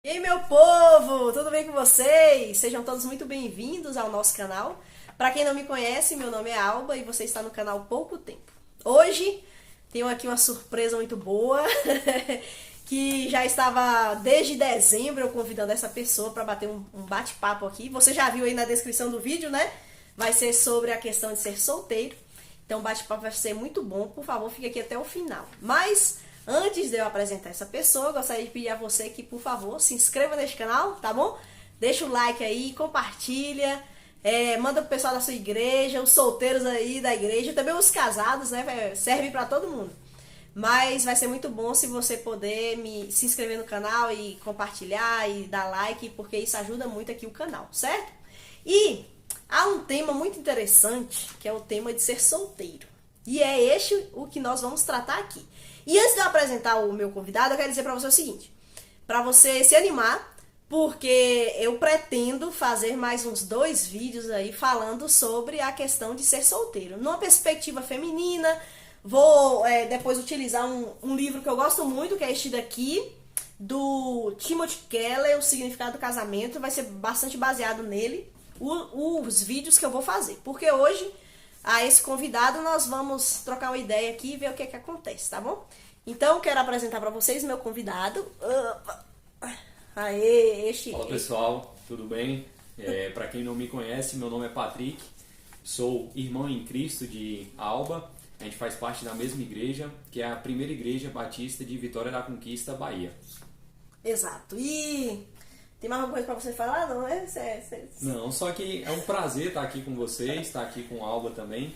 E aí, meu povo, tudo bem com vocês? Sejam todos muito bem-vindos ao nosso canal. Para quem não me conhece, meu nome é Alba e você está no canal Pouco Tempo. Hoje tenho aqui uma surpresa muito boa, que já estava desde dezembro eu convidando essa pessoa para bater um bate-papo aqui. Você já viu aí na descrição do vídeo, né? Vai ser sobre a questão de ser solteiro. Então o bate-papo vai ser muito bom, por favor, fique aqui até o final. Mas antes de eu apresentar essa pessoa, eu gostaria de pedir a você que, por favor, se inscreva neste canal, tá bom? Deixa o like aí, compartilha, manda pro pessoal da sua igreja, os solteiros aí da igreja, também os casados, né? Serve pra todo mundo. Mas vai ser muito bom se você puder se inscrever no canal e compartilhar e dar like, porque isso ajuda muito aqui o canal, certo? E há um tema muito interessante, que é o tema de ser solteiro. E é este o que nós vamos tratar aqui. E antes de eu apresentar o meu convidado, eu quero dizer para você o seguinte: para você se animar, porque eu pretendo fazer mais uns 2 vídeos aí falando sobre a questão de ser solteiro, numa perspectiva feminina. Vou depois utilizar um livro que eu gosto muito, que é este daqui, do Timothy Keller, O Significado do Casamento. Vai ser bastante baseado nele, os vídeos que eu vou fazer. Porque hoje, a esse convidado, nós vamos trocar uma ideia aqui e ver o que acontece, tá bom? Então, quero apresentar para vocês meu convidado. Fala pessoal, tudo bem? Para quem não me conhece, meu nome é Patrick, sou irmão em Cristo de Alba. A gente faz parte da mesma igreja, que é a Primeira Igreja Batista de Vitória da Conquista, Bahia. Exato. E tem mais alguma coisa para você falar? Não, é? Não, só que é um prazer estar aqui com vocês, estar aqui com a Alba também.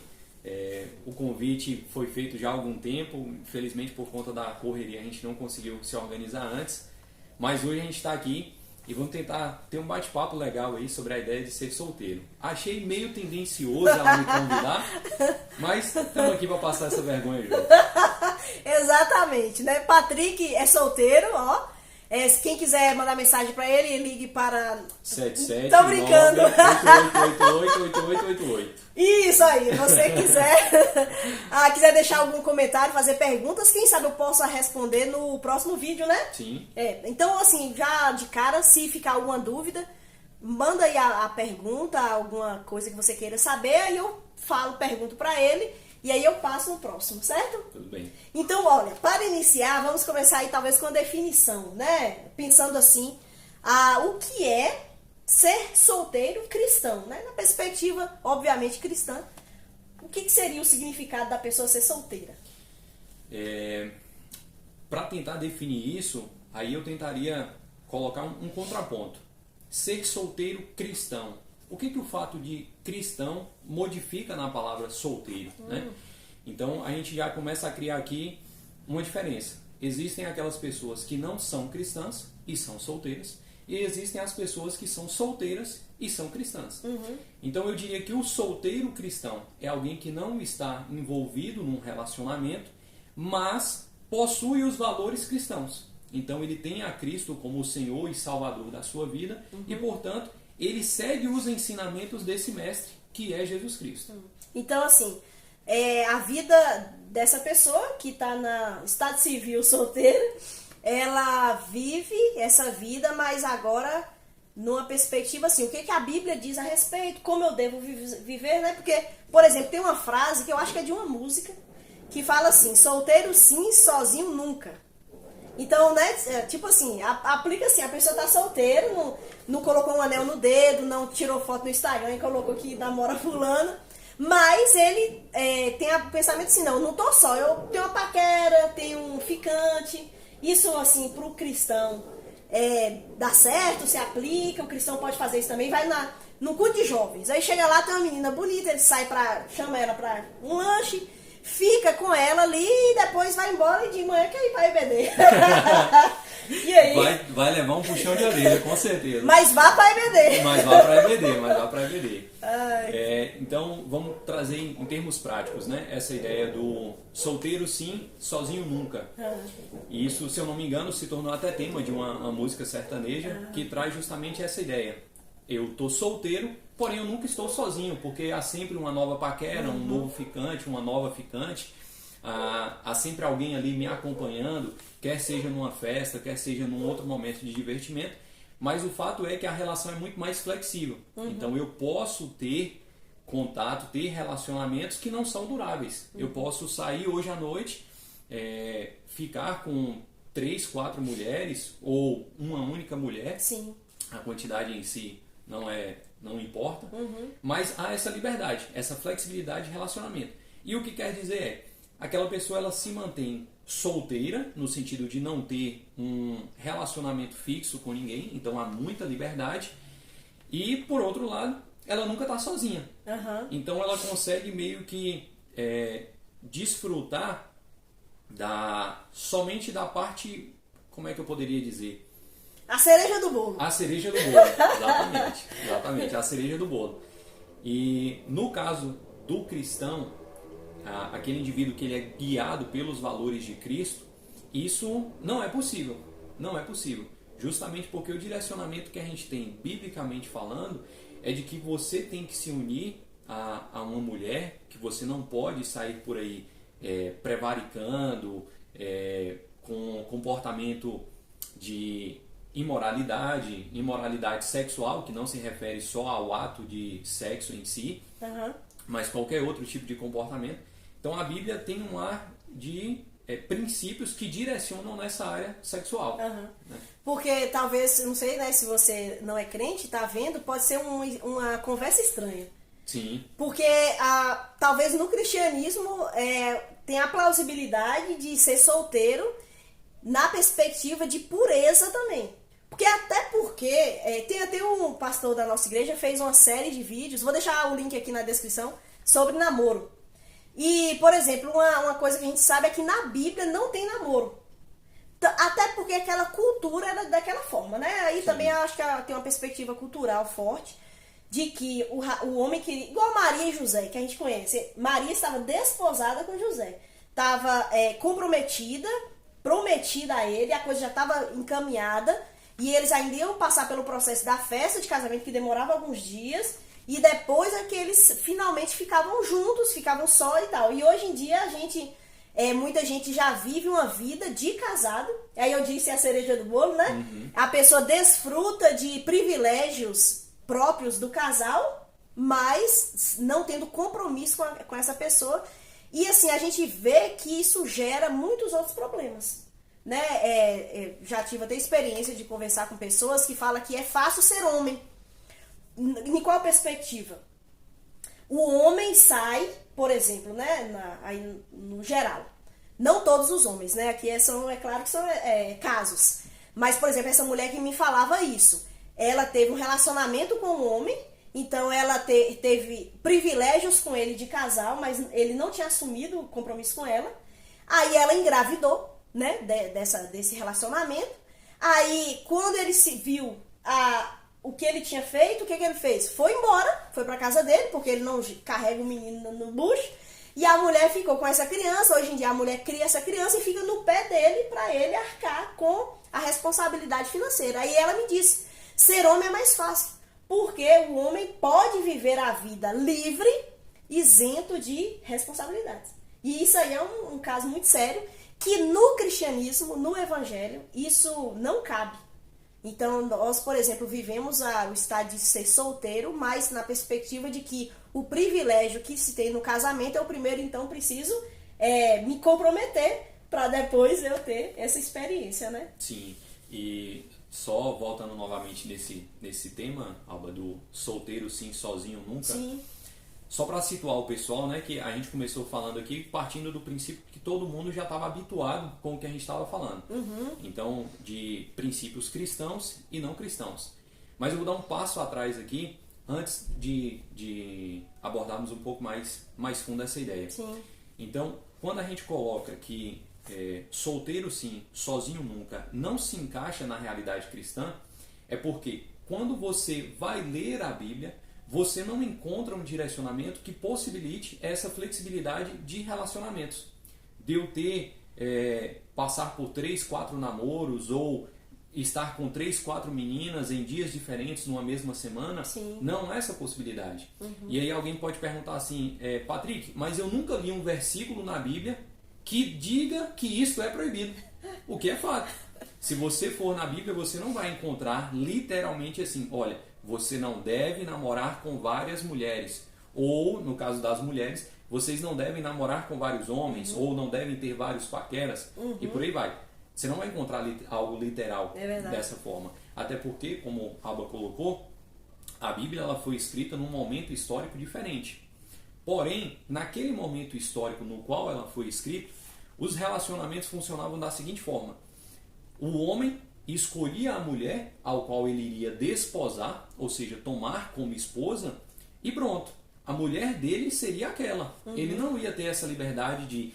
O convite foi feito já há algum tempo, infelizmente por conta da correria a gente não conseguiu se organizar antes, mas hoje a gente está aqui e vamos tentar ter um bate-papo legal aí sobre a ideia de ser solteiro. Achei meio tendencioso ela me convidar, mas estamos aqui para passar essa vergonha junto. Exatamente, né? Patrick é solteiro, ó. Quem quiser mandar mensagem pra ele, ligue para 77 Tô brincando. 8888. Isso aí, você quiser deixar algum comentário, fazer perguntas, quem sabe eu possa responder no próximo vídeo, né? Sim. Então, assim, já de cara, se ficar alguma dúvida, manda aí a pergunta, alguma coisa que você queira saber, aí eu pergunto pra ele. E aí eu passo no próximo, certo? Tudo bem. Então, olha, para iniciar, vamos começar aí talvez com a definição, né? Pensando assim, o que é ser solteiro cristão, né? Na perspectiva, obviamente, cristã, o que seria o significado da pessoa ser solteira? Para tentar definir isso, aí eu tentaria colocar um contraponto. Ser solteiro cristão. O que o fato de cristão modifica na palavra solteiro, né? Então a gente já começa a criar aqui uma diferença. Existem aquelas pessoas que não são cristãs e são solteiras, e existem as pessoas que são solteiras e são cristãs. Então eu diria que o solteiro cristão é alguém que não está envolvido num relacionamento, mas possui os valores cristãos. Então ele tem a Cristo como o Senhor e Salvador da sua vida e, portanto, ele segue os ensinamentos desse mestre, que é Jesus Cristo. Então, assim, a vida dessa pessoa que está no estado civil solteira, ela vive essa vida, mas agora numa perspectiva assim, o que a Bíblia diz a respeito, como eu devo viver, né? Porque, por exemplo, tem uma frase que eu acho que é de uma música, que fala assim: solteiro sim, sozinho nunca. Então, né, tipo assim, aplica assim, a pessoa tá solteira, não colocou um anel no dedo, não tirou foto no Instagram e colocou que namora fulano, mas ele tem o pensamento assim: não tô só, eu tenho uma paquera, tenho um ficante. Isso, assim, pro cristão dá certo, se aplica, o cristão pode fazer isso também, vai num culto de jovens, aí chega lá, tem uma menina bonita, ele chama ela pra um lanche, fica com ela ali e depois vai embora e de manhã quer ir pra EBD. E aí? Vai levar um puxão de orelha, com certeza. Mas vá pra EBD. Mas vá pra EBD. Então, vamos trazer em termos práticos, né? Essa ideia do solteiro sim, sozinho nunca. E isso, se eu não me engano, se tornou até tema de uma música sertaneja que traz justamente essa ideia. Eu tô solteiro, porém eu nunca estou sozinho, porque há sempre uma nova paquera, um novo ficante, uma nova ficante. há sempre alguém ali me acompanhando, quer seja numa festa, quer seja num outro momento de divertimento, mas o fato é que a relação é muito mais flexível. Então eu posso ter contato, ter relacionamentos que não são duráveis. Eu posso sair hoje à noite, ficar com 3, 4 mulheres ou uma única mulher. Sim. A quantidade em si não importa, mas há essa liberdade, essa flexibilidade de relacionamento. E o que quer dizer é, aquela pessoa ela se mantém solteira, no sentido de não ter um relacionamento fixo com ninguém, então há muita liberdade, e por outro lado, ela nunca está sozinha. Então ela consegue meio que desfrutar somente da parte, como é que eu poderia dizer? A cereja do bolo. A cereja do bolo, exatamente, a cereja do bolo. E no caso do cristão, aquele indivíduo que ele é guiado pelos valores de Cristo, isso não é possível, justamente porque o direcionamento que a gente tem, biblicamente falando, é de que você tem que se unir a uma mulher, que você não pode sair por aí prevaricando, com comportamento de imoralidade sexual, que não se refere só ao ato de sexo em si, mas qualquer outro tipo de comportamento. Então a Bíblia tem um ar de princípios que direcionam nessa área sexual. Né? Porque talvez, não sei, né, se você não é crente, tá vendo, pode ser uma conversa estranha. Sim. Porque talvez no cristianismo tem a plausibilidade de ser solteiro na perspectiva de pureza também. Porque tem até um pastor da nossa igreja fez uma série de vídeos, vou deixar o link aqui na descrição, sobre namoro. E, por exemplo, uma coisa que a gente sabe é que na Bíblia não tem namoro. Até porque aquela cultura era daquela forma, né? Aí também acho que tem uma perspectiva cultural forte de que o homem queria, igual Maria e José, que a gente conhece. Maria estava desposada com José. Estava prometida a ele, a coisa já estava encaminhada. E eles ainda iam passar pelo processo da festa de casamento, que demorava alguns dias. E depois é que eles finalmente ficavam juntos, ficavam só e tal. E hoje em dia muita gente já vive uma vida de casado. Aí eu disse a cereja do bolo, né? A pessoa desfruta de privilégios próprios do casal, mas não tendo compromisso com essa pessoa. E assim, a gente vê que isso gera muitos outros problemas. Né? Já tive até experiência de conversar com pessoas que falam que é fácil ser homem. Em qual perspectiva? O homem sai, por exemplo, né, aí no geral, não todos os homens, né, aqui claro que são casos, mas, por exemplo, essa mulher que me falava isso, ela teve um relacionamento com um homem, então ela teve privilégios com ele de casal, mas ele não tinha assumido o compromisso com ela, aí ela engravidou, né, desse relacionamento, aí quando ele se viu o que ele tinha feito, o que ele fez? Foi embora, foi pra casa dele, porque ele não carrega o menino no bucho, e a mulher ficou com essa criança. Hoje em dia a mulher cria essa criança e fica no pé dele pra ele arcar com a responsabilidade financeira. Aí ela me disse, ser homem é mais fácil, porque o homem pode viver a vida livre, isento de responsabilidades. E isso aí é um caso muito sério, que no cristianismo, no evangelho, isso não cabe. Então, nós, por exemplo, vivemos o estado de ser solteiro, mas na perspectiva de que o privilégio que se tem no casamento é o primeiro, então preciso me comprometer para depois eu ter essa experiência, né? Sim, e só voltando novamente nesse tema, Alba, do solteiro sim, sozinho nunca. Sim. Só para situar o pessoal, né, que a gente começou falando aqui partindo do princípio que todo mundo já estava habituado com o que a gente estava falando. Então, de princípios cristãos e não cristãos. Mas eu vou dar um passo atrás aqui, antes de abordarmos um pouco mais fundo essa ideia. Sim. Então, quando a gente coloca que solteiro sim, sozinho nunca, não se encaixa na realidade cristã, é porque quando você vai ler a Bíblia, você não encontra um direcionamento que possibilite essa flexibilidade de relacionamentos. De eu passar por 3, 4 namoros ou estar com 3, 4 meninas em dias diferentes numa mesma semana, Sim. não há essa possibilidade. E aí alguém pode perguntar assim, Patrick, mas eu nunca li um versículo na Bíblia que diga que isso é proibido, o que é fato. Se você for na Bíblia, você não vai encontrar literalmente assim, olha, você não deve namorar com várias mulheres, ou, no caso das mulheres, vocês não devem namorar com vários homens, ou não devem ter vários paqueras, e por aí vai. Você não vai encontrar algo literal dessa forma. Até porque, como Alba colocou, a Bíblia ela foi escrita num momento histórico diferente. Porém, naquele momento histórico no qual ela foi escrita, os relacionamentos funcionavam da seguinte forma. O homem escolhia a mulher ao qual ele iria desposar, ou seja, tomar como esposa, e pronto. A mulher dele seria aquela. Ele não ia ter essa liberdade de,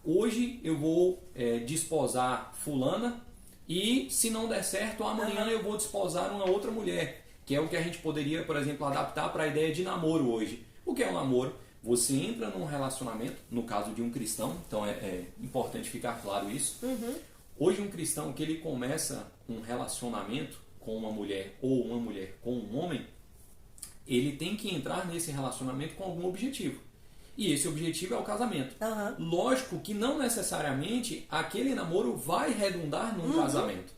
hoje eu vou desposar fulana e se não der certo, amanhã eu vou desposar uma outra mulher. Que é o que a gente poderia, por exemplo, adaptar para a ideia de namoro hoje. O que é um namoro? Você entra num relacionamento, no caso de um cristão, então é importante ficar claro isso. Hoje um cristão que ele começa um relacionamento com uma mulher ou uma mulher com um homem, ele tem que entrar nesse relacionamento com algum objetivo. E esse objetivo é o casamento. Lógico que não necessariamente aquele namoro vai redundar num casamento.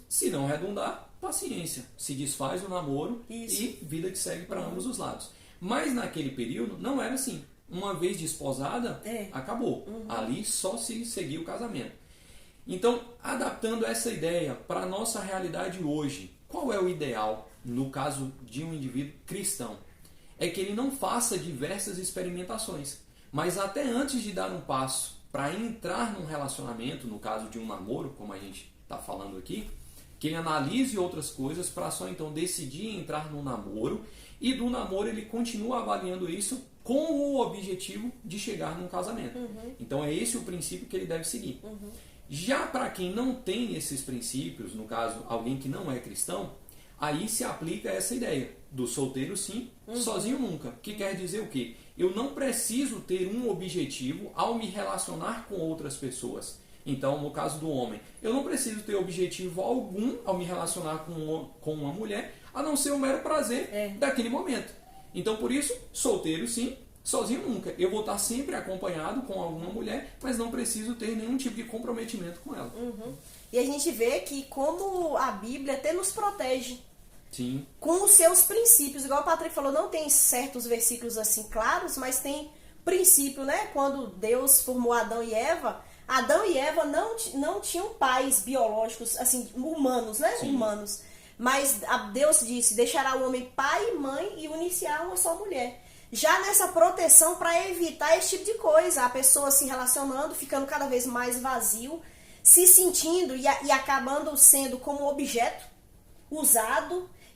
Se não redundar, paciência. Se desfaz o namoro e vida que segue para ambos os lados. Mas naquele período não era assim. Uma vez desposada, acabou. Ali só se seguia o casamento. Então, adaptando essa ideia para a nossa realidade hoje, qual é o ideal no caso de um indivíduo cristão? É que ele não faça diversas experimentações, mas até antes de dar um passo para entrar num relacionamento, no caso de um namoro, como a gente está falando aqui, que ele analise outras coisas para só então decidir entrar no namoro, e do namoro ele continua avaliando isso com o objetivo de chegar num casamento. Então é esse o princípio que ele deve seguir. Já para quem não tem esses princípios, no caso alguém que não é cristão, aí se aplica essa ideia do solteiro sim, sozinho nunca. Que quer dizer o quê? Eu não preciso ter um objetivo ao me relacionar com outras pessoas. Então, no caso do homem, eu não preciso ter objetivo algum ao me relacionar com uma mulher, a não ser o mero prazer daquele momento. Então, por isso, solteiro sim, sozinho nunca. Eu vou estar sempre acompanhado com alguma mulher, mas não preciso ter nenhum tipo de comprometimento com ela. E a gente vê que como a Bíblia até nos protege. Sim. Com os seus princípios. Igual o Patrick falou, não tem certos versículos assim claros, mas tem princípio, né? Quando Deus formou Adão e Eva não tinham pais biológicos, assim, humanos, né? Sim. Humanos. Mas Deus disse, deixará o homem pai e mãe e unir-se-á uma só mulher. Já nessa proteção para evitar esse tipo de coisa, a pessoa se relacionando, ficando cada vez mais vazio, se sentindo e acabando sendo como objeto,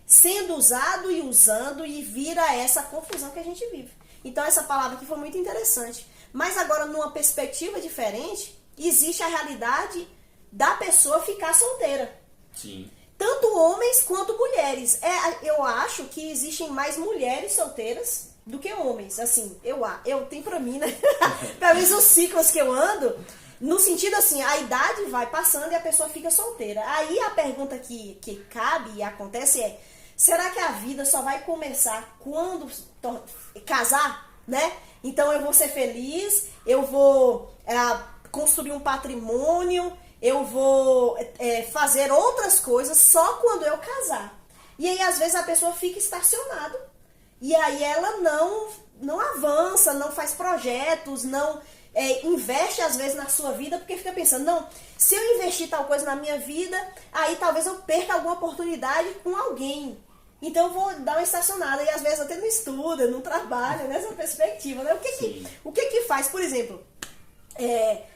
sendo usado e usando, e vira essa confusão que a gente vive. Então essa palavra aqui foi muito interessante. Mas agora, numa perspectiva diferente, existe a realidade da pessoa ficar solteira. Sim. Tanto homens quanto mulheres. Eu acho que existem mais mulheres solteiras do que homens. Assim, eu tenho pra mim, né? Pelo menos os ciclos que eu ando, no sentido assim, a idade vai passando e a pessoa fica solteira. Aí a pergunta que cabe e acontece é, será que a vida só vai começar quando casar, né? Então eu vou ser feliz, eu vou construir um patrimônio, eu vou fazer outras coisas só quando eu casar. E aí às vezes a pessoa fica estacionada e aí ela não avança, não faz projetos, não investe às vezes na sua vida, porque fica pensando, não, se eu investir tal coisa na minha vida, aí talvez eu perca alguma oportunidade com alguém. Então eu vou dar uma estacionada, e às vezes até não estuda, não trabalha nessa perspectiva, né? O que faz, por exemplo,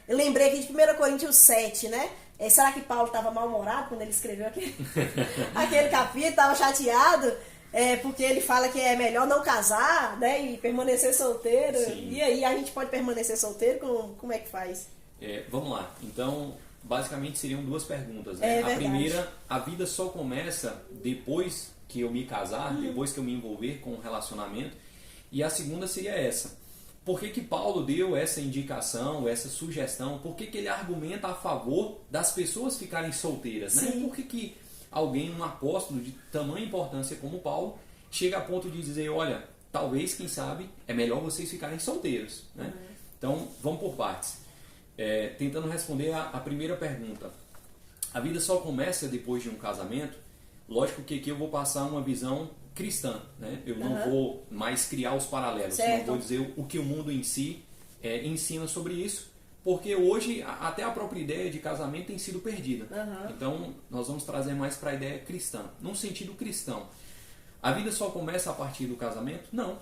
eu lembrei aqui de 1 Coríntios 7, né? Será que Paulo estava mal-humorado quando ele escreveu aquele capítulo, estava chateado? Porque ele fala que é melhor não casar, né? E permanecer solteiro. Sim. E aí a gente pode permanecer solteiro? Como é que faz? Vamos lá. Então, basicamente seriam duas perguntas, né? A primeira, a vida só começa depois que eu me casar, depois que eu me envolver com um relacionamento. E a segunda seria essa. Por que Paulo deu essa indicação, essa sugestão? Por que ele argumenta a favor das pessoas ficarem solteiras, né? Por que alguém, um apóstolo de tamanha importância como Paulo, chega a ponto de dizer, olha, talvez, quem sabe, é melhor vocês ficarem solteiros, né? Então, vamos por partes. Tentando responder a primeira pergunta. A vida só começa depois de um casamento. Lógico que aqui eu vou passar uma visão cristã, né? Eu não vou mais criar os paralelos, certo. não vou dizer o que o mundo em si ensina sobre isso, porque hoje até a própria ideia de casamento tem sido perdida. Então nós vamos trazer mais para a ideia cristã, num sentido cristão. A vida só começa a partir do casamento? Não,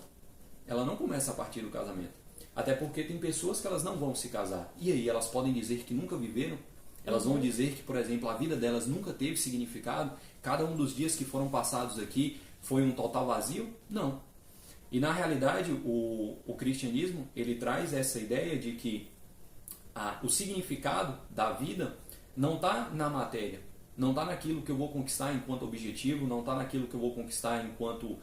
ela não começa a partir do casamento. Até porque tem pessoas que elas não vão se casar. E aí, elas podem dizer que nunca viveram? Elas vão dizer que, por exemplo, a vida delas nunca teve significado? Cada um dos dias que foram passados aqui foi um total vazio? Não. E na realidade, o cristianismo, ele traz essa ideia de que o significado da vida não está na matéria, não está naquilo que eu vou conquistar enquanto objetivo, não está naquilo que eu vou conquistar enquanto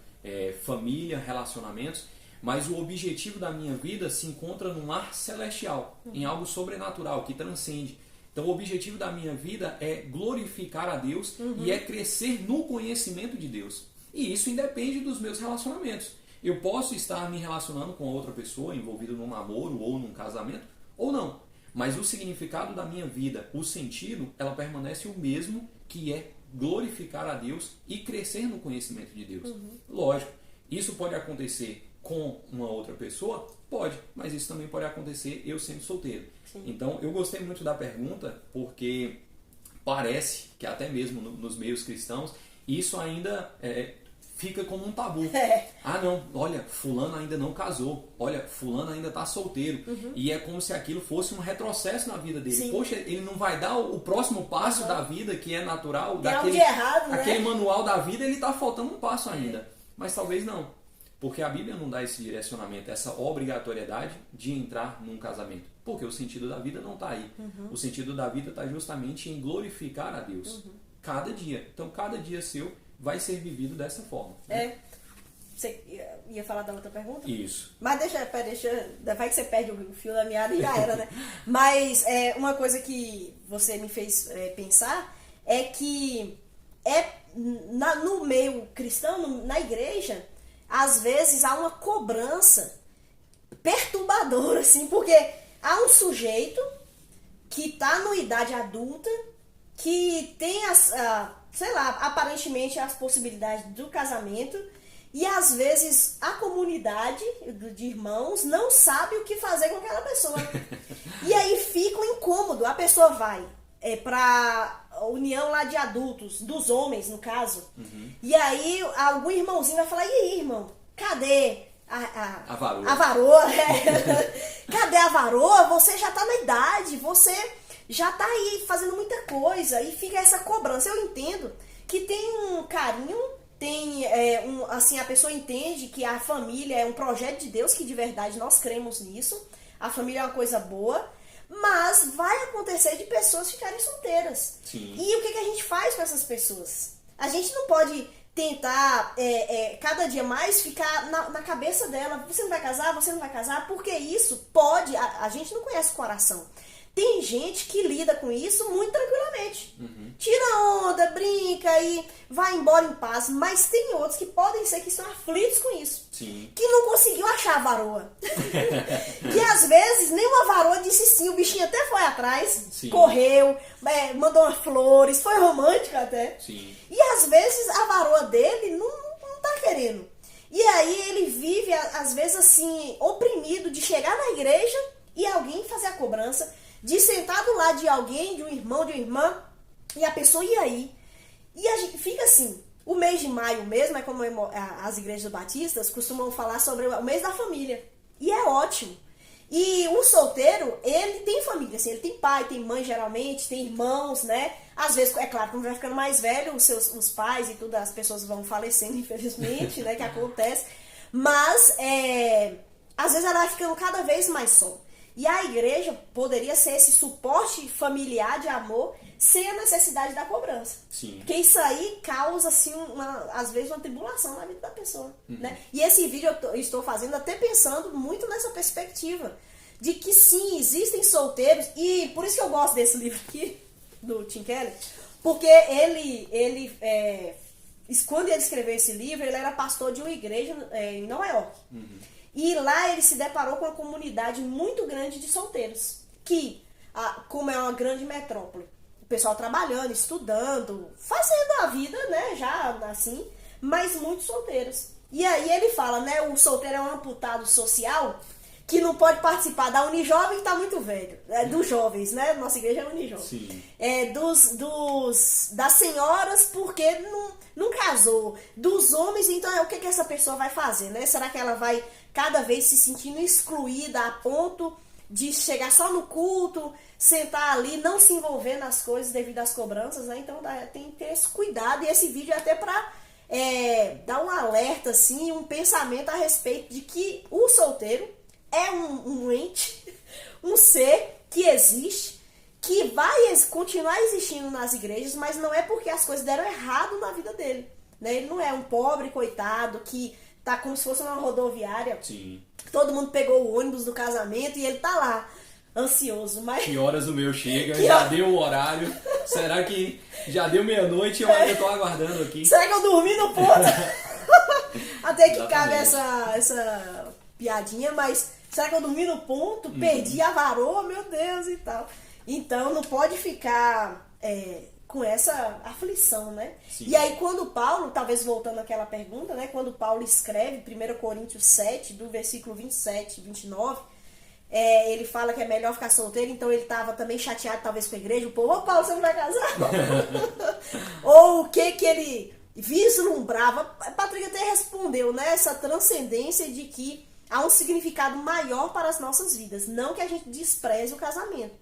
família, relacionamentos, mas o objetivo da minha vida se encontra num lar celestial, em algo sobrenatural, que transcende. Então o objetivo da minha vida é glorificar a Deus e é crescer no conhecimento de Deus. E isso independe dos meus relacionamentos. Eu posso estar me relacionando com outra pessoa, envolvido num namoro ou num casamento, ou não. Mas o significado da minha vida, o sentido, ela permanece o mesmo, que é glorificar a Deus e crescer no conhecimento de Deus. Lógico, isso pode acontecer com uma outra pessoa? Pode, mas isso também pode acontecer eu sendo solteiro. Sim. Então, eu gostei muito da pergunta, porque parece que até mesmo nos meios cristãos, isso ainda fica como um tabu. Ah, não, olha, fulano ainda não casou, olha, fulano ainda está solteiro. E é como se aquilo fosse um retrocesso na vida dele. Sim. Poxa, ele não vai dar o próximo passo da vida, que é natural. Tem algo de errado, aquele manual da vida, ele está faltando um passo ainda. Mas talvez não. Porque a Bíblia não dá esse direcionamento, essa obrigatoriedade de entrar num casamento. Porque o sentido da vida não está aí. O sentido da vida está justamente em glorificar a Deus. Cada dia. Então, cada dia seu vai ser vivido dessa forma. Né? Você ia falar da outra pergunta? Isso. Mas deixa, vai que você perde o fio da meada e já era, né? Mas uma coisa que você me fez pensar é que no meio cristão, na igreja, às vezes há uma cobrança perturbadora, assim, porque há um sujeito que está numa idade adulta, que tem sei lá, aparentemente as possibilidades do casamento, e às vezes a comunidade de irmãos não sabe o que fazer com aquela pessoa. E aí fica um incômodo. A pessoa vai para a união lá de adultos, dos homens no caso, e aí algum irmãozinho vai falar: e aí, irmão, cadê a varoa? Cadê a varoa? Você já tá na idade, você já tá aí fazendo muita coisa, e fica essa cobrança. Eu entendo que tem um carinho, tem assim, a pessoa entende que a família é um projeto de Deus, que de verdade nós cremos nisso, a família é uma coisa boa, mas vai acontecer de pessoas ficarem solteiras. Sim. E o que a gente faz com essas pessoas? A gente não pode tentar cada dia mais ficar na cabeça dela: você não vai casar, você não vai casar, porque isso pode, a gente não conhece o coração. Tem gente que lida com isso muito tranquilamente. Tira onda, brinca e vai embora em paz. Mas tem outros que podem ser que estão aflitos com isso. Sim. Que não conseguiu achar a varoa. Que às vezes nenhuma varoa disse sim. O bichinho até foi atrás, sim, correu, mandou umas flores, foi romântico até. Sim. E às vezes a varoa dele não tá querendo. E aí ele vive, às vezes assim, oprimido de chegar na igreja e alguém fazer a cobrança, de sentar do lado de alguém, de um irmão, de uma irmã, e a pessoa ir aí. E a gente fica assim. O mês de maio mesmo é como as igrejas batistas costumam falar sobre o mês da família. E é ótimo. E o solteiro, ele tem família, assim, ele tem pai, tem mãe geralmente, tem irmãos, né? Às vezes, é claro, quando vai ficando mais velho, os pais e tudo, as pessoas vão falecendo, infelizmente, né? Que acontece. Mas, às vezes ela vai ficando cada vez mais só. E a igreja poderia ser esse suporte familiar de amor sem a necessidade da cobrança. Sim. Porque isso aí causa, assim, às vezes, uma tribulação na vida da pessoa. Né? E esse vídeo eu estou fazendo até pensando muito nessa perspectiva. De que sim, existem solteiros. E por isso que eu gosto desse livro aqui, do Tim Keller. Porque quando ele escreveu esse livro, ele era pastor de uma igreja em Nova York. E lá ele se deparou com uma comunidade muito grande de solteiros, que como é uma grande metrópole. O pessoal trabalhando, estudando, fazendo a vida, né, já assim, mas muitos solteiros. E aí ele fala, né, o solteiro é um amputado social que não pode participar da Unijovem, que tá muito velho. Dos jovens, né? Nossa igreja é Unijovem. Sim. Das senhoras, porque não casou. Dos homens, então o que essa pessoa vai fazer, né? Será que ela vai cada vez se sentindo excluída a ponto de chegar só no culto, sentar ali, não se envolver nas coisas devido às cobranças, né? Então tem que ter esse cuidado, e esse vídeo é até pra dar um alerta, assim, um pensamento a respeito de que o solteiro é um ente, um ser que existe, que vai continuar existindo nas igrejas, mas não é porque as coisas deram errado na vida dele, né? Ele não é um pobre coitado que tá como se fosse uma rodoviária. Sim. Todo mundo pegou o ônibus do casamento e ele tá lá, ansioso. Mas... Que horas o meu chega? Já deu o horário. Será que já deu meia-noite e eu ainda tô aguardando aqui? Será que eu dormi no ponto? Até que Exatamente. cabe essa piadinha, mas será que eu dormi no ponto? Perdi a varoa, meu Deus, e tal. Então não pode ficar com essa aflição, né? Sim. E aí quando Paulo, talvez voltando àquela pergunta, né? Quando Paulo escreve 1 Coríntios 7, do versículo 27 e 29, ele fala que é melhor ficar solteiro, então ele estava também chateado talvez com a igreja, o povo, ô Paulo, você não vai casar? Ou o que ele vislumbrava. A Patrícia até respondeu, né? Essa transcendência de que há um significado maior para as nossas vidas. Não que a gente despreze o casamento,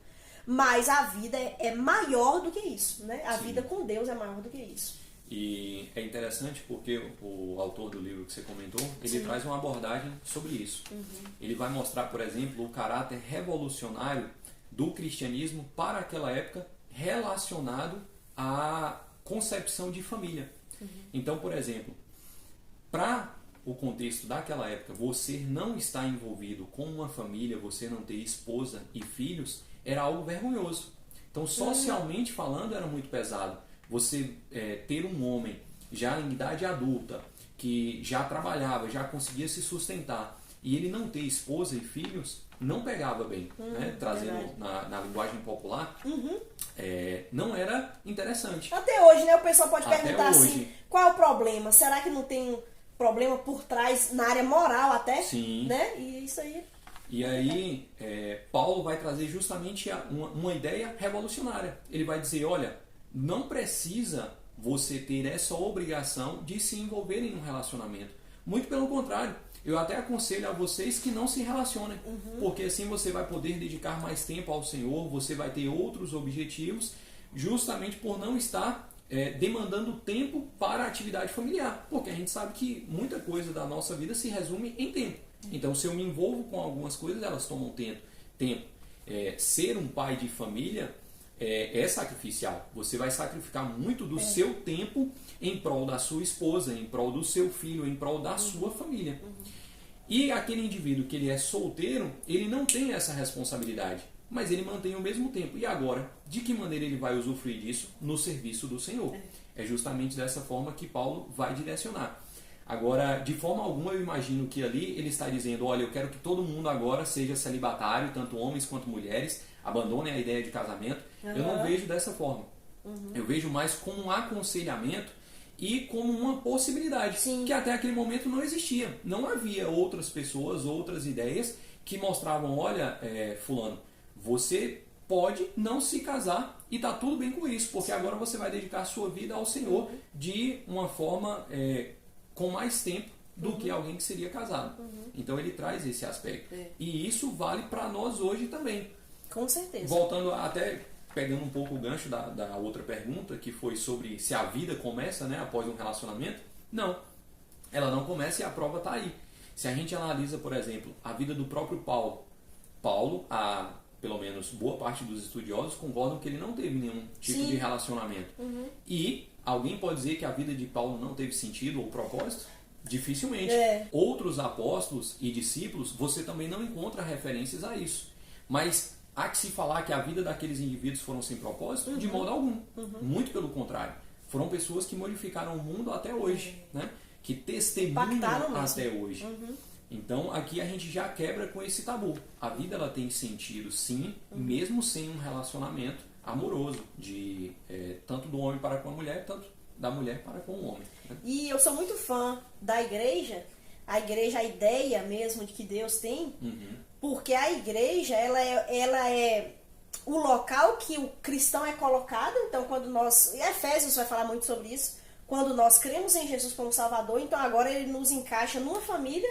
mas a vida é maior do que isso, né? A Sim. vida com Deus é maior do que isso. E é interessante porque o autor do livro que você comentou, ele traz uma abordagem sobre isso. Ele vai mostrar, por exemplo, o caráter revolucionário do cristianismo para aquela época relacionado à concepção de família. Então, por exemplo, para o contexto daquela época, você não estar envolvido com uma família, você não ter esposa e filhos, era algo vergonhoso. Então, socialmente falando, era muito pesado. Você ter um homem já em idade adulta, que já trabalhava, já conseguia se sustentar, e ele não ter esposa e filhos, não pegava bem, né? Trazendo na linguagem popular, não era interessante. Até hoje, né? O pessoal pode Até perguntar hoje. assim, qual é o problema? Será que não tem problema por trás, na área moral até? Sim. Né? E isso aí... E aí, Paulo vai trazer justamente uma ideia revolucionária. Ele vai dizer, olha, não precisa você ter essa obrigação de se envolver em um relacionamento. Muito pelo contrário, eu até aconselho a vocês que não se relacionem, porque assim você vai poder dedicar mais tempo ao Senhor, você vai ter outros objetivos, justamente por não estar demandando tempo para a atividade familiar, porque a gente sabe que muita coisa da nossa vida se resume em tempo. Então, se eu me envolvo com algumas coisas, elas tomam tempo. Ser um pai de família é sacrificial. Você vai sacrificar muito do seu tempo em prol da sua esposa, em prol do seu filho, em prol da sua família. E aquele indivíduo que ele é solteiro, ele não tem essa responsabilidade, mas ele mantém o mesmo tempo. E agora, de que maneira ele vai usufruir disso? No serviço do Senhor. É justamente dessa forma que Paulo vai direcionar. Agora, de forma alguma, eu imagino que ali ele está dizendo, olha, eu quero que todo mundo agora seja celibatário, tanto homens quanto mulheres, abandonem a ideia de casamento. Eu não vejo dessa forma. Eu vejo mais como um aconselhamento e como uma possibilidade, que até aquele momento não existia. Não havia outras pessoas, outras ideias que mostravam, olha, fulano, você pode não se casar e tá tudo bem com isso, porque agora você vai dedicar a sua vida ao Senhor de uma forma com mais tempo do que alguém que seria casado. Então ele traz esse aspecto. E isso vale para nós hoje também. Com certeza. Voltando até, pegando um pouco o gancho da outra pergunta, que foi sobre se a vida começa, né, após um relacionamento. Não, ela não começa e a prova está aí. Se a gente analisa, por exemplo, a vida do próprio Paulo, pelo menos boa parte dos estudiosos concordam que ele não teve nenhum tipo de relacionamento. E alguém pode dizer que a vida de Paulo não teve sentido ou propósito? Dificilmente. Outros apóstolos e discípulos, você também não encontra referências a isso. Mas há que se falar que a vida daqueles indivíduos foram sem propósito? De modo algum. Muito pelo contrário. Foram pessoas que modificaram o mundo até hoje, né? Que testemunham até hoje. Então aqui a gente já quebra com esse tabu. A vida ela tem sentido sim, mesmo sem um relacionamento amoroso, tanto do homem para com a mulher, tanto da mulher para com o homem. Né? E eu sou muito fã da igreja, a ideia mesmo de que Deus tem, porque a igreja ela é o local que o cristão é colocado. Então quando nós, e Efésios vai falar muito sobre isso, quando nós cremos em Jesus como Salvador, então agora ele nos encaixa numa família,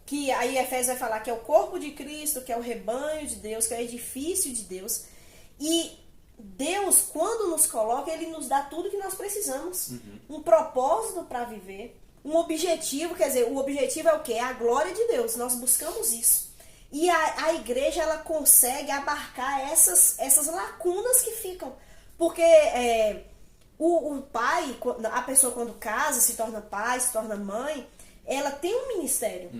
que aí Efésios vai falar que é o corpo de Cristo, que é o rebanho de Deus, que é o edifício de Deus. E Deus, quando nos coloca, ele nos dá tudo que nós precisamos. Um propósito para viver, um objetivo, quer dizer, o objetivo é o quê? É a glória de Deus, nós buscamos isso. E a igreja, ela consegue abarcar essas lacunas que ficam. Porque o pai, a pessoa quando casa, se torna pai, se torna mãe, ela tem um ministério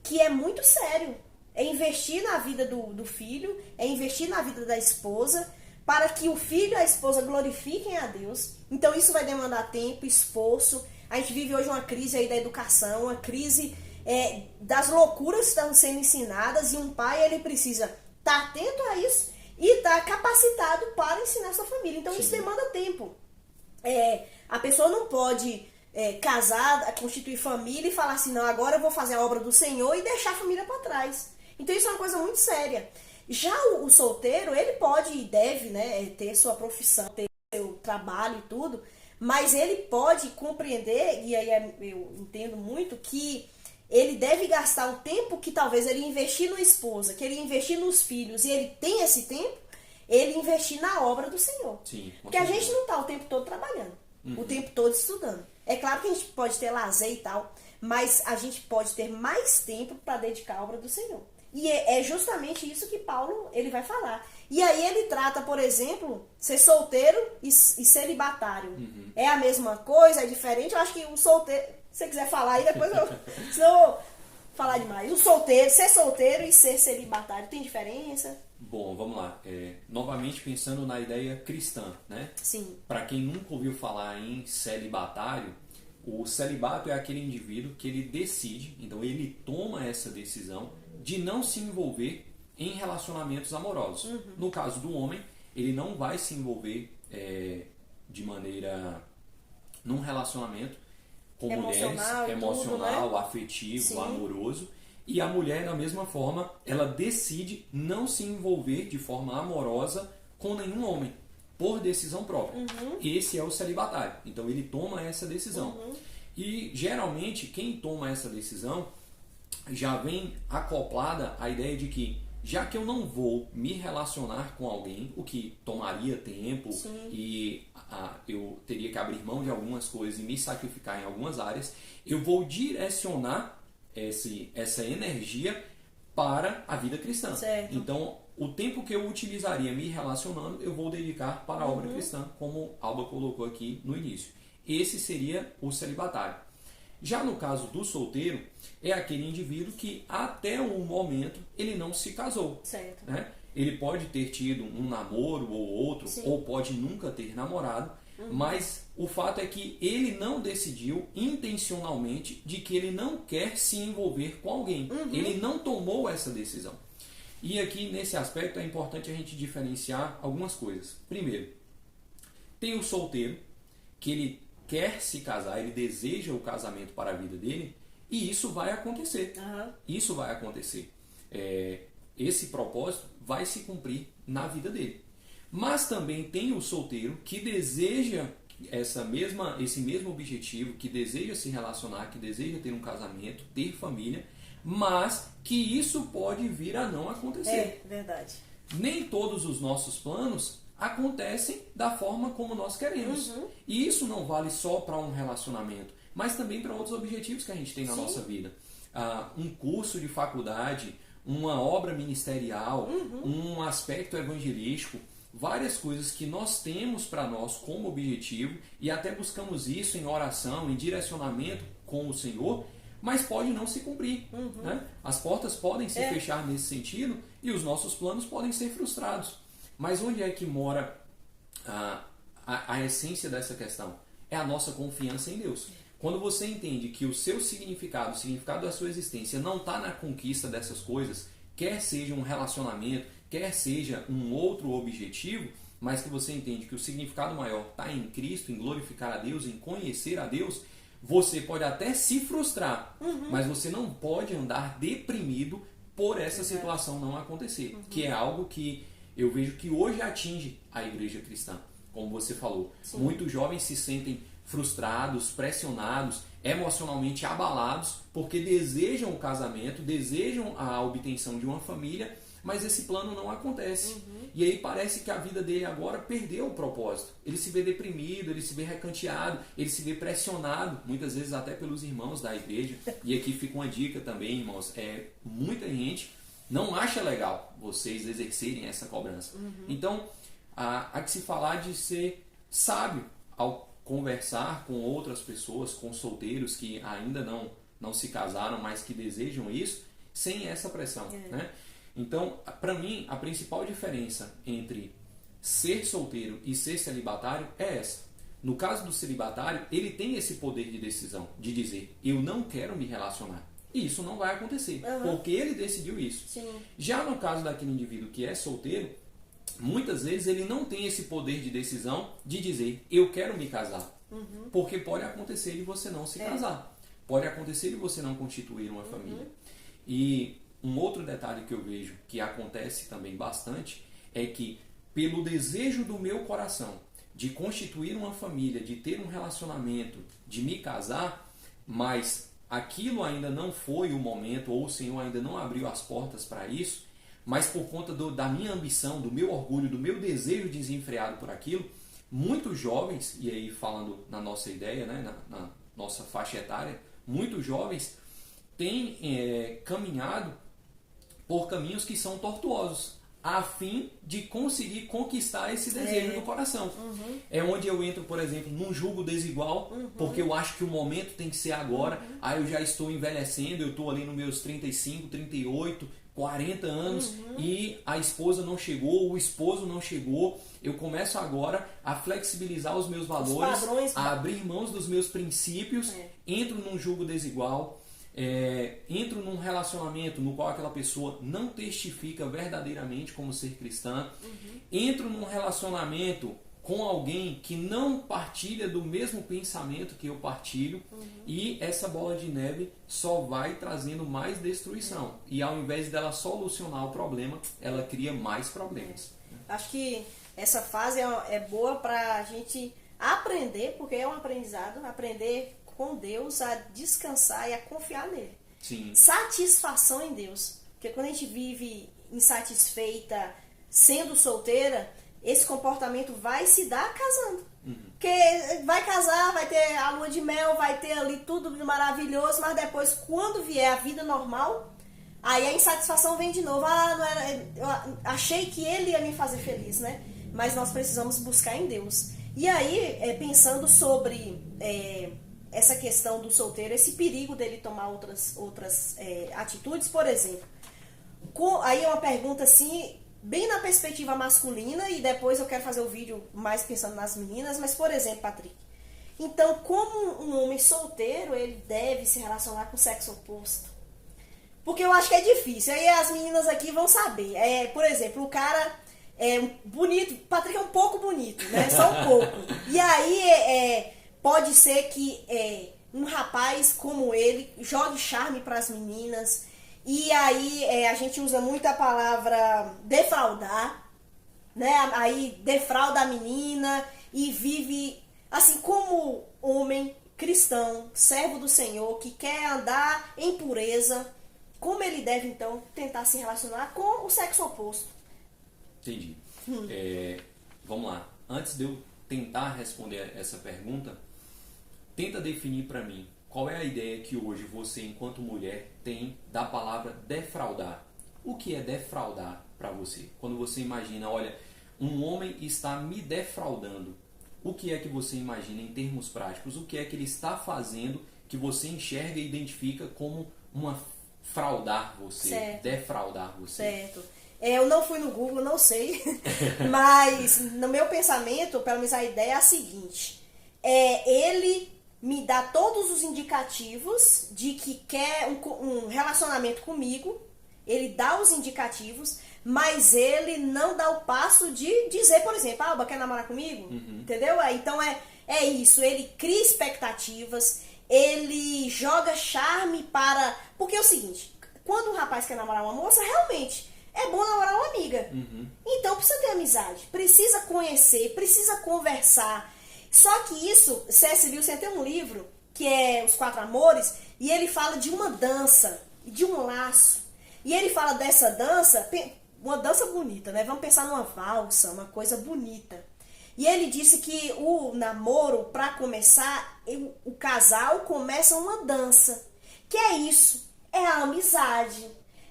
que é muito sério. É investir na vida do filho, é investir na vida da esposa, para que o filho e a esposa glorifiquem a Deus. Então isso vai demandar tempo, esforço. A gente vive hoje uma crise aí da educação, uma crise das loucuras que estão sendo ensinadas, e um pai ele precisa estar atento a isso e estar capacitado para ensinar a sua família. Então isso demanda tempo. A pessoa não pode casar, constituir família e falar assim, não, agora eu vou fazer a obra do Senhor e deixar a família para trás. Então isso é uma coisa muito séria. Já o solteiro, ele pode e deve, né, ter sua profissão, ter seu trabalho e tudo, mas ele pode compreender, e aí eu entendo muito, que ele deve gastar o tempo que talvez ele investir na esposa, que ele investir nos filhos, e ele tem esse tempo, ele investir na obra do Senhor. Sim, porque a gente não está o tempo todo trabalhando, o tempo todo estudando. É claro que a gente pode ter lazer e tal, mas a gente pode ter mais tempo para dedicar à obra do Senhor. E é justamente isso que Paulo ele vai falar. E aí ele trata, por exemplo, ser solteiro e celibatário. É a mesma coisa? É diferente? Eu acho que o solteiro... Se você quiser falar aí, depois eu... Senão eu vou falar demais. O solteiro, ser solteiro e ser celibatário, tem diferença? Bom, vamos lá. Novamente pensando na ideia cristã, né? Sim. Para quem nunca ouviu falar em celibatário, o celibato é aquele indivíduo que ele decide, então ele toma essa decisão de não se envolver em relacionamentos amorosos. No caso do homem, ele não vai se envolver de maneira num relacionamento com Emocional, mulheres, emocional, tudo, né? afetivo, Sim. amoroso. E a mulher, da mesma forma, ela decide não se envolver de forma amorosa com nenhum homem, por decisão própria. Esse é o celibatário. Então ele toma essa decisão. E geralmente quem toma essa decisão já vem acoplada a ideia de que, já que eu não vou me relacionar com alguém, o que tomaria tempo e eu teria que abrir mão de algumas coisas e me sacrificar em algumas áreas, eu vou direcionar essa energia para a vida cristã. Certo. Então, o tempo que eu utilizaria me relacionando, eu vou dedicar para a obra cristã, como Alba colocou aqui no início. Esse seria o celibatário. Já no caso do solteiro, é aquele indivíduo que até o momento ele não se casou. Certo. Né? Ele pode ter tido um namoro ou outro, Sim. ou pode nunca ter namorado, mas o fato é que ele não decidiu intencionalmente de que ele não quer se envolver com alguém. Ele não tomou essa decisão. E aqui nesse aspecto é importante a gente diferenciar algumas coisas. Primeiro, tem o solteiro que ele quer se casar, ele deseja o casamento para a vida dele, e isso vai acontecer. Isso vai acontecer. Esse propósito vai se cumprir na vida dele. Mas também tem o solteiro que deseja esse mesmo objetivo, que deseja se relacionar, que deseja ter um casamento, ter família, mas que isso pode vir a não acontecer. É verdade. Nem todos os nossos planos acontecem da forma como nós queremos. E isso não vale só para um relacionamento, mas também para outros objetivos que a gente tem na nossa vida. Um curso de faculdade, uma obra ministerial, um aspecto evangelístico, várias coisas que nós temos para nós como objetivo e até buscamos isso em oração, em direcionamento com o Senhor, mas pode não se cumprir. Né? As portas podem se fechar nesse sentido e os nossos planos podem ser frustrados. Mas onde é que mora a essência dessa questão? É a nossa confiança em Deus. quando você entende que o seu significado, o significado da sua existência não está na conquista dessas coisas, quer seja um relacionamento, quer seja um outro objetivo, mas que você entende que o significado maior está em Cristo, em glorificar a Deus, em conhecer a Deus, você pode até se frustrar, mas você não pode andar deprimido por essa situação não acontecer, que é algo que eu vejo que hoje atinge a igreja cristã. Como você falou, muitos jovens se sentem frustrados, pressionados, emocionalmente abalados, porque desejam o casamento, desejam a obtenção de uma família, mas esse plano não acontece. E aí parece que a vida dele agora perdeu o propósito. Ele se vê deprimido, ele se vê recanteado, ele se vê pressionado, muitas vezes até pelos irmãos da igreja. E aqui fica uma dica também, irmãos, muita gente não acha legal vocês exercerem essa cobrança. Então, há que se falar de ser sábio ao conversar com outras pessoas, com solteiros que ainda não se casaram, mas que desejam isso, sem essa pressão, né? Então, para mim, a principal diferença entre ser solteiro e ser celibatário é essa. No caso do celibatário, ele tem esse poder de decisão, de dizer, eu não quero me relacionar. E isso não vai acontecer, porque ele decidiu isso. Sim. Já no caso daquele indivíduo que é solteiro, muitas vezes ele não tem esse poder de decisão de dizer, eu quero me casar. Porque pode acontecer de você não se casar. Pode acontecer de você não constituir uma família. E um outro detalhe que eu vejo que acontece também bastante é que, pelo desejo do meu coração de constituir uma família, de ter um relacionamento, de me casar, mas aquilo ainda não foi o momento, ou o Senhor ainda não abriu as portas para isso, mas por conta da minha ambição, do meu orgulho, do meu desejo desenfreado por aquilo, muitos jovens, e aí falando na nossa ideia, né, na nossa faixa etária, muitos jovens têm caminhado por caminhos que são tortuosos, a fim de conseguir conquistar esse desejo do coração. É onde eu entro, por exemplo, num julgo desigual, porque eu acho que o momento tem que ser agora, aí eu já estou envelhecendo, eu estou ali nos meus 35, 38, 40 anos e a esposa não chegou, o esposo não chegou, eu começo agora a flexibilizar os meus valores, a abrir mãos dos meus princípios, entro num julgo desigual, entro num relacionamento no qual aquela pessoa não testifica verdadeiramente como ser cristã, entro num relacionamento com alguém que não partilha do mesmo pensamento que eu partilho, e essa bola de neve só vai trazendo mais destruição. E ao invés dela solucionar o problema, ela cria mais problemas. Acho que essa fase é boa para a gente aprender, porque é um aprendizado, aprender com Deus a descansar e a confiar nele. Sim. Satisfação em Deus. Porque quando a gente vive insatisfeita, sendo solteira, esse comportamento vai se dar casando. Porque vai casar, vai ter a lua de mel, vai ter ali tudo maravilhoso, mas depois, quando vier a vida normal, aí a insatisfação vem de novo. Não era, eu achei que ele ia me fazer feliz, né? Mas nós precisamos buscar em Deus. E aí, pensando sobre essa questão do solteiro, esse perigo dele tomar outras atitudes, por exemplo. Aí é uma pergunta assim, bem na perspectiva masculina, e depois eu quero fazer o vídeo mais pensando nas meninas, mas por exemplo, Patrick, então como um homem solteiro, ele deve se relacionar com o sexo oposto? Porque eu acho que é difícil, aí as meninas aqui vão saber. Por exemplo, o cara é bonito, Patrick é um pouco bonito, né? Só um pouco. E aí pode ser que um rapaz como ele jogue charme para as meninas. E aí a gente usa muito a palavra defraudar, né? Aí defrauda a menina e vive assim como homem cristão, servo do Senhor, que quer andar em pureza. Como ele deve então tentar se relacionar com o sexo oposto? Entendi. Vamos lá. Antes de eu tentar responder essa pergunta, tenta definir para mim qual é a ideia que hoje você, enquanto mulher, tem da palavra defraudar. O que é defraudar para você? Quando você imagina, olha, um homem está me defraudando, o que é que você imagina em termos práticos? O que é que ele está fazendo que você enxerga e identifica como fraudar você, certo. Defraudar você? Certo. Eu não fui no Google, não sei, mas no meu pensamento, pelo menos a ideia é a seguinte, ele me dá todos os indicativos de que quer um relacionamento comigo, ele dá os indicativos, mas ele não dá o passo de dizer, por exemplo, Alba, quer namorar comigo? Entendeu? Então é isso, ele cria expectativas, ele joga charme para... Porque é o seguinte, quando um rapaz quer namorar uma moça, realmente é bom namorar uma amiga. Então precisa ter amizade, precisa conhecer, precisa conversar. Só que isso, C.S. Lewis tem um livro, que é Os Quatro Amores, e ele fala de uma dança, de um laço. E ele fala dessa dança, uma dança bonita, né? Vamos pensar numa valsa, uma coisa bonita. E ele disse que o namoro, para começar, o casal começa uma dança. Que é isso? É a amizade,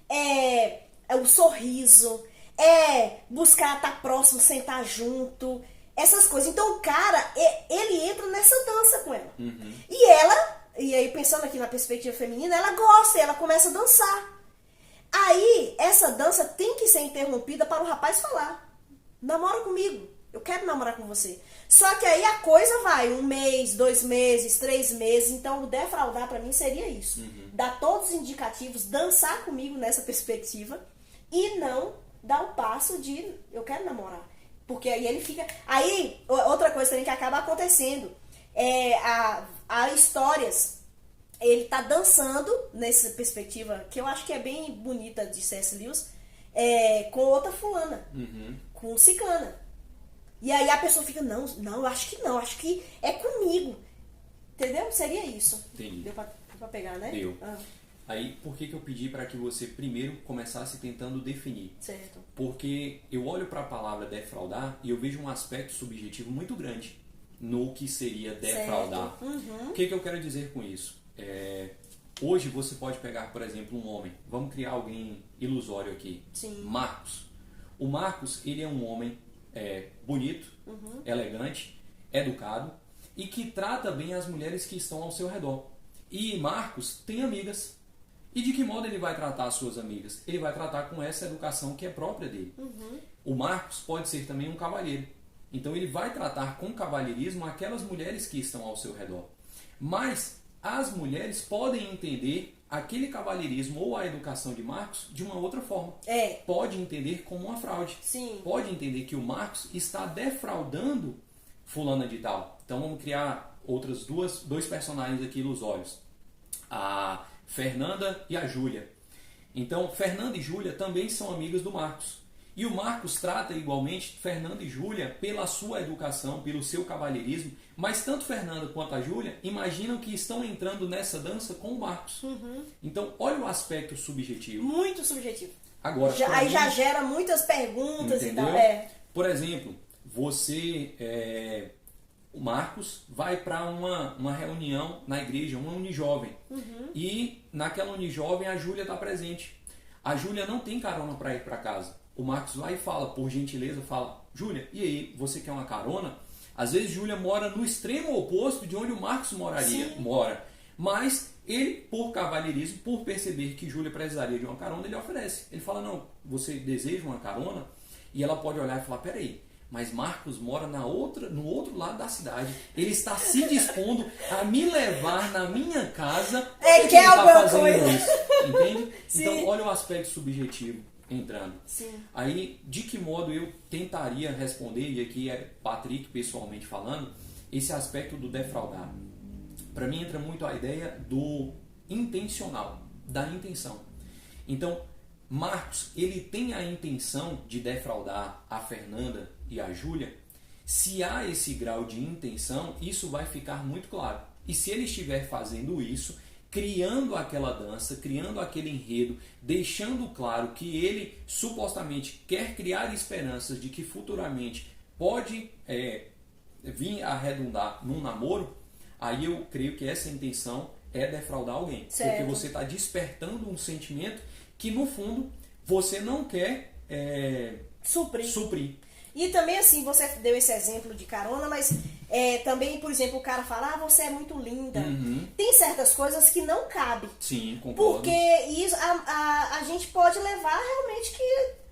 é o sorriso, é buscar estar próximo, sentar junto, essas coisas. Então o cara, ele entra nessa dança com ela. E ela, e aí pensando aqui na perspectiva feminina, ela gosta, ela começa a dançar. Aí, essa dança tem que ser interrompida para o rapaz falar: namora comigo, eu quero namorar com você. Só que aí a coisa vai 1 mês, 2 meses, 3 meses. Então o defraudar para mim seria isso. Dar todos os indicativos, dançar comigo nessa perspectiva e não dar o passo de eu quero namorar. Porque aí ele fica... Aí, outra coisa também que acaba acontecendo é há histórias... Ele tá dançando nessa perspectiva, que eu acho que é bem bonita de C.S. Lewis, com outra fulana, com ciclana. E aí a pessoa fica, não, eu acho que não, acho que é comigo. Entendeu? Seria isso. Entendi. Deu pra pegar, né? Deu. Aí, por que eu pedi para que você primeiro começasse tentando definir? Certo. Porque eu olho para a palavra defraudar e eu vejo um aspecto subjetivo muito grande no que seria defraudar. O que eu quero dizer com isso? Hoje você pode pegar, por exemplo, um homem. Vamos criar alguém ilusório aqui. Sim. Marcos. O Marcos, ele é um homem bonito, elegante, educado e que trata bem as mulheres que estão ao seu redor. E Marcos tem amigas. E de que modo ele vai tratar as suas amigas? Ele vai tratar com essa educação que é própria dele. O Marcos pode ser também um cavalheiro. Então ele vai tratar com cavalheirismo aquelas mulheres que estão ao seu redor. Mas as mulheres podem entender aquele cavalheirismo ou a educação de Marcos de uma outra forma. Pode entender como uma fraude. Sim. Pode entender que o Marcos está defraudando fulana de tal. Então vamos criar outras dois personagens aqui ilusórios. A Fernanda e a Júlia. Então Fernanda e Júlia também são amigas do Marcos. E o Marcos trata igualmente Fernanda e Júlia pela sua educação, pelo seu cavalheirismo, mas tanto Fernanda quanto a Júlia imaginam que estão entrando nessa dança com o Marcos. Então, olha o aspecto subjetivo. Muito subjetivo. Agora, Aí já gera muitas perguntas, entendeu? E tal. Por exemplo, o Marcos vai para uma reunião na igreja, uma Unijovem. E naquela Unijovem a Júlia está presente. A Júlia não tem carona para ir para casa. O Marcos vai e fala, por gentileza, fala: Júlia, e aí, você quer uma carona? Às vezes Júlia mora no extremo oposto de onde o Marcos mora. Mas ele, por cavalheirismo, por perceber que Júlia precisaria de uma carona, ele oferece. Ele fala: não, você deseja uma carona? E ela pode olhar e falar: peraí, mas Marcos mora no outro lado da cidade. Ele está se dispondo a me levar na minha casa. Que é alguma coisa. Isso, entende? Sim. Então, olha o aspecto subjetivo entrando. Sim. Aí, de que modo eu tentaria responder, e aqui é Patrick pessoalmente falando, esse aspecto do defraudar? Para mim entra muito a ideia do intencional, da intenção. Então, Marcos, ele tem a intenção de defraudar a Fernanda e a Júlia. Se há esse grau de intenção, isso vai ficar muito claro. E se ele estiver fazendo isso, criando aquela dança, criando aquele enredo, deixando claro que ele supostamente quer criar esperanças de que futuramente pode vir a redundar num namoro, aí eu creio que essa intenção é defraudar alguém. Certo. Porque você está despertando um sentimento que, no fundo, você não quer suprir. E também, assim, você deu esse exemplo de carona, mas também, por exemplo, o cara fala: você é muito linda. Tem certas coisas que não cabem. Sim, concordo. Porque isso, a gente pode levar realmente que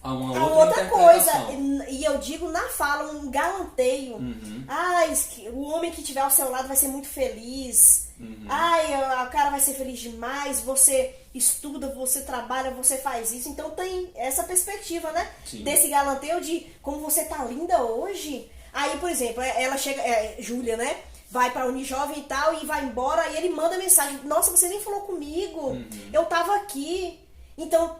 a uma a outra outra coisa. interpretação. E eu digo na fala, um galanteio. Ai, o homem que estiver ao seu lado vai ser muito feliz. Ai, o cara vai ser feliz demais. Você estuda, você trabalha, você faz isso. Então tem essa perspectiva, né? Sim. Desse galanteio de como você tá linda hoje. Aí, por exemplo, ela chega, Júlia, né? Vai pra Unijovem e tal, e vai embora, e ele manda mensagem: nossa, você nem falou comigo, eu tava aqui. Então,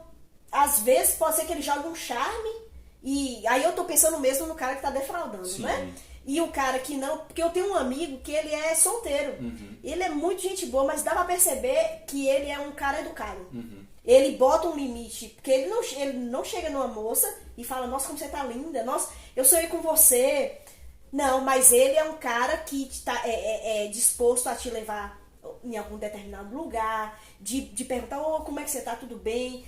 às vezes, pode ser que ele jogue um charme, e aí eu tô pensando mesmo no cara que tá defraudando, Sim. né? E o cara que não, porque eu tenho um amigo que ele é solteiro, ele é muito gente boa, mas dá pra perceber que ele é um cara educado. Ele bota um limite, porque ele não chega numa moça e fala: nossa, como você tá linda, nossa, eu sonhei com você. Não, mas ele é um cara que é disposto a te levar em algum determinado lugar, de perguntar: oh, como é que você tá, tudo bem?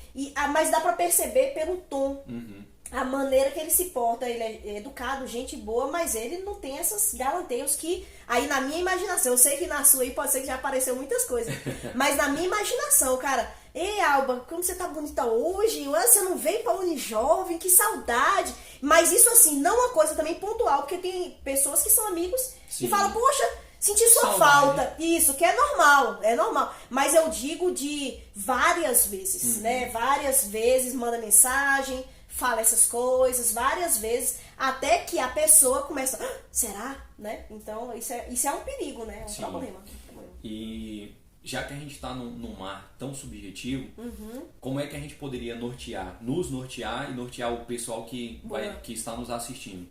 Mas dá pra perceber pelo tom, a maneira que ele se porta. Ele é educado, gente boa, mas ele não tem esses galanteios que, aí na minha imaginação, eu sei que na sua aí pode ser que já apareceu muitas coisas, mas na minha imaginação, cara: ei, Alba, como você tá bonita hoje? Você não veio pra Unijovem? Que saudade! Mas isso, assim, não é uma coisa também pontual, porque tem pessoas que são amigos e falam: poxa, senti sua falta. Isso, que é normal. Mas eu digo de várias vezes, né? Várias vezes manda mensagem, fala essas coisas, várias vezes, até que a pessoa começa: ah, será? Né? Então, isso é um perigo, né? É um problema. E já que a gente está num mar tão subjetivo, como é que a gente poderia nos nortear e nortear o pessoal que está nos assistindo?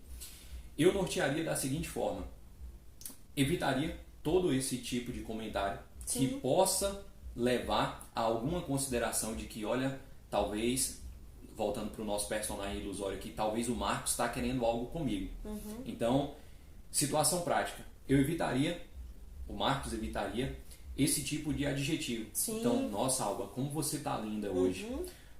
Eu nortearia da seguinte forma: evitaria todo esse tipo de comentário que possa levar a alguma consideração de que, olha, talvez, voltando para o nosso personagem ilusório aqui, talvez o Marcos está querendo algo comigo. Então, situação prática, o Marcos evitaria esse tipo de adjetivo. Sim. Então: nossa, Alba, como você tá linda hoje.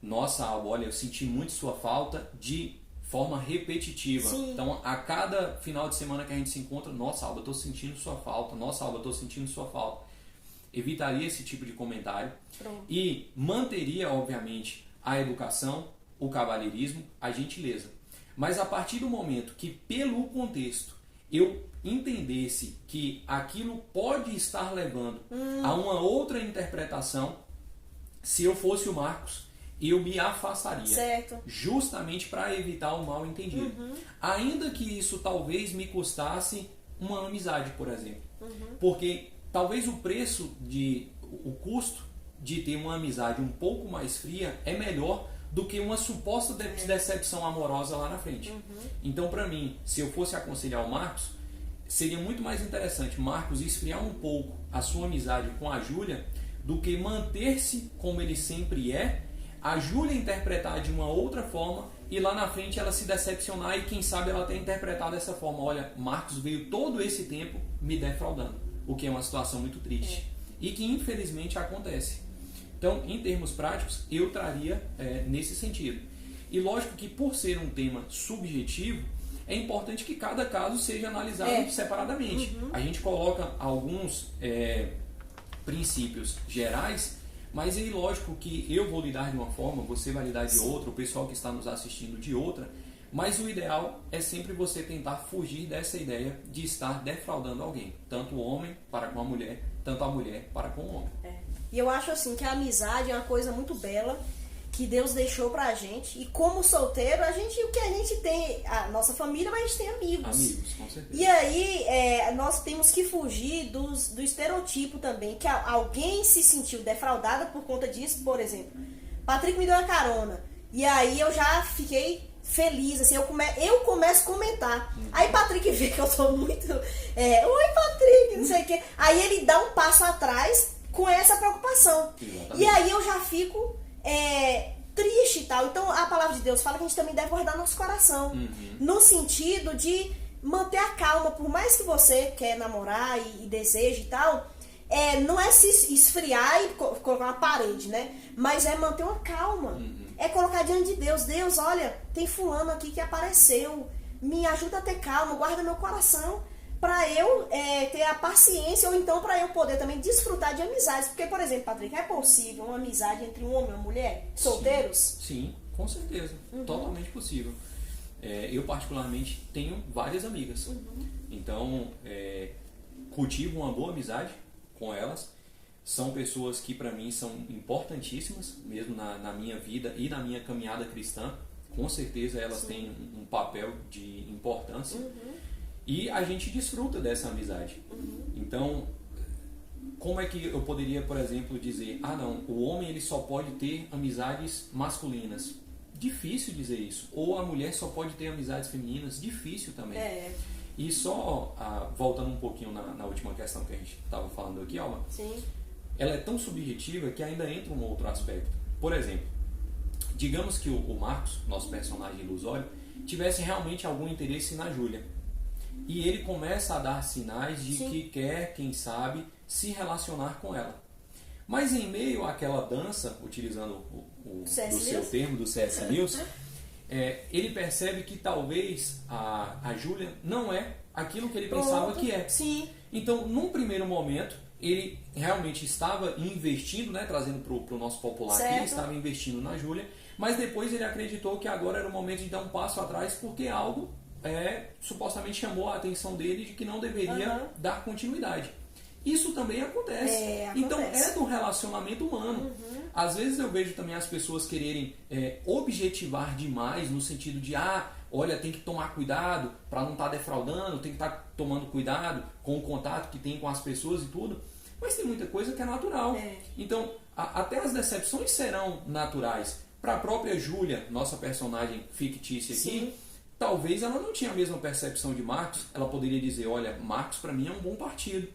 Nossa, Alba, olha, eu senti muito sua falta, de forma repetitiva. Sim. Então, a cada final de semana que a gente se encontra: nossa, Alba, eu tô sentindo sua falta. Nossa, Alba, eu tô sentindo sua falta. Evitaria esse tipo de comentário. Pronto. E manteria, obviamente, a educação, o cavalheirismo, a gentileza. Mas a partir do momento que, pelo contexto, eu entendesse que aquilo pode estar levando a uma outra interpretação, se eu fosse o Marcos, eu me afastaria. Certo. Justamente para evitar o mal entendido. Ainda que isso talvez me custasse uma amizade, por exemplo. Porque talvez o custo de ter uma amizade um pouco mais fria é melhor do que uma suposta decepção amorosa lá na frente. Então, para mim, se eu fosse aconselhar o Marcos, seria muito mais interessante Marcos esfriar um pouco a sua amizade com a Júlia do que manter-se como ele sempre é, a Júlia interpretar de uma outra forma e lá na frente ela se decepcionar e quem sabe ela ter interpretado dessa forma: olha, Marcos veio todo esse tempo me defraudando, o que é uma situação muito triste e que infelizmente acontece. Então, em termos práticos, eu traria nesse sentido. E lógico que por ser um tema subjetivo, é importante que cada caso seja analisado separadamente. A gente coloca alguns princípios gerais, mas é lógico que eu vou lidar de uma forma, você vai lidar de outra, o pessoal que está nos assistindo de outra, mas o ideal é sempre você tentar fugir dessa ideia de estar defraudando alguém, tanto o homem para com a mulher, tanto a mulher para com o homem. E eu acho assim que a amizade é uma coisa muito bela que Deus deixou pra gente. E como solteiro, o que a gente tem, a nossa família, mas a gente tem amigos. Amigos, com certeza. E aí, nós temos que fugir do estereotipo também, que alguém se sentiu defraudada por conta disso. Por exemplo, Patrick me deu uma carona. E aí eu já fiquei feliz, assim, eu começo a comentar. Aí Patrick vê que eu tô muito... Oi, Patrick, não sei o quê. Aí ele dá um passo atrás com essa preocupação. Exatamente. E aí eu já fico triste e tal. Então a palavra de Deus fala que a gente também deve guardar nosso coração. No sentido de manter a calma. Por mais que você quer namorar e deseje e tal, não é se esfriar e colocar uma parede, né? Mas é manter uma calma. É colocar diante de Deus: Deus, olha, tem fulano aqui que apareceu, me ajuda a ter calma, guarda meu coração, para eu ter a paciência, ou então para eu poder também desfrutar de amizades. Porque, por exemplo, Patrick, é possível uma amizade entre um homem e uma mulher, solteiros? Sim, Com certeza, totalmente possível. Eu particularmente tenho várias amigas, então cultivo uma boa amizade com elas. São pessoas que para mim são importantíssimas, mesmo na minha vida e na minha caminhada cristã. Com certeza elas têm um papel de importância. E a gente desfruta dessa amizade. Então, como é que eu poderia, por exemplo, dizer, não, o homem ele só pode ter amizades masculinas? Difícil dizer isso. Ou a mulher só pode ter amizades femininas? Difícil também. E só voltando um pouquinho na última questão que a gente estava falando aqui, Alma, Sim. ela é tão subjetiva que ainda entra um outro aspecto. Por exemplo, digamos que o Marcos, nosso personagem ilusório, tivesse realmente algum interesse na Júlia. E ele começa a dar sinais de que quer, quem sabe, se relacionar com ela. Mas em meio àquela dança, utilizando do seu termo, do C.S. Lewis, ele percebe que talvez a Júlia não é aquilo que ele pensava que é. Sim. Então, num primeiro momento, ele realmente estava investindo, trazendo para o nosso popular aqui, ele estava investindo na Júlia, mas depois ele acreditou que agora era o momento de dar um passo atrás, porque algo supostamente chamou a atenção dele de que não deveria dar continuidade. Isso também acontece. Então é do relacionamento humano. Às vezes eu vejo também as pessoas quererem objetivar demais, no sentido de olha, tem que tomar cuidado para não estar defraudando, tem que estar tomando cuidado com o contato que tem com as pessoas e tudo. Mas tem muita coisa que é natural. Então até as decepções serão naturais. Para a própria Júlia, nossa personagem fictícia aqui, talvez ela não tinha a mesma percepção de Marcos. Ela poderia dizer, olha, Marcos para mim é um bom partido.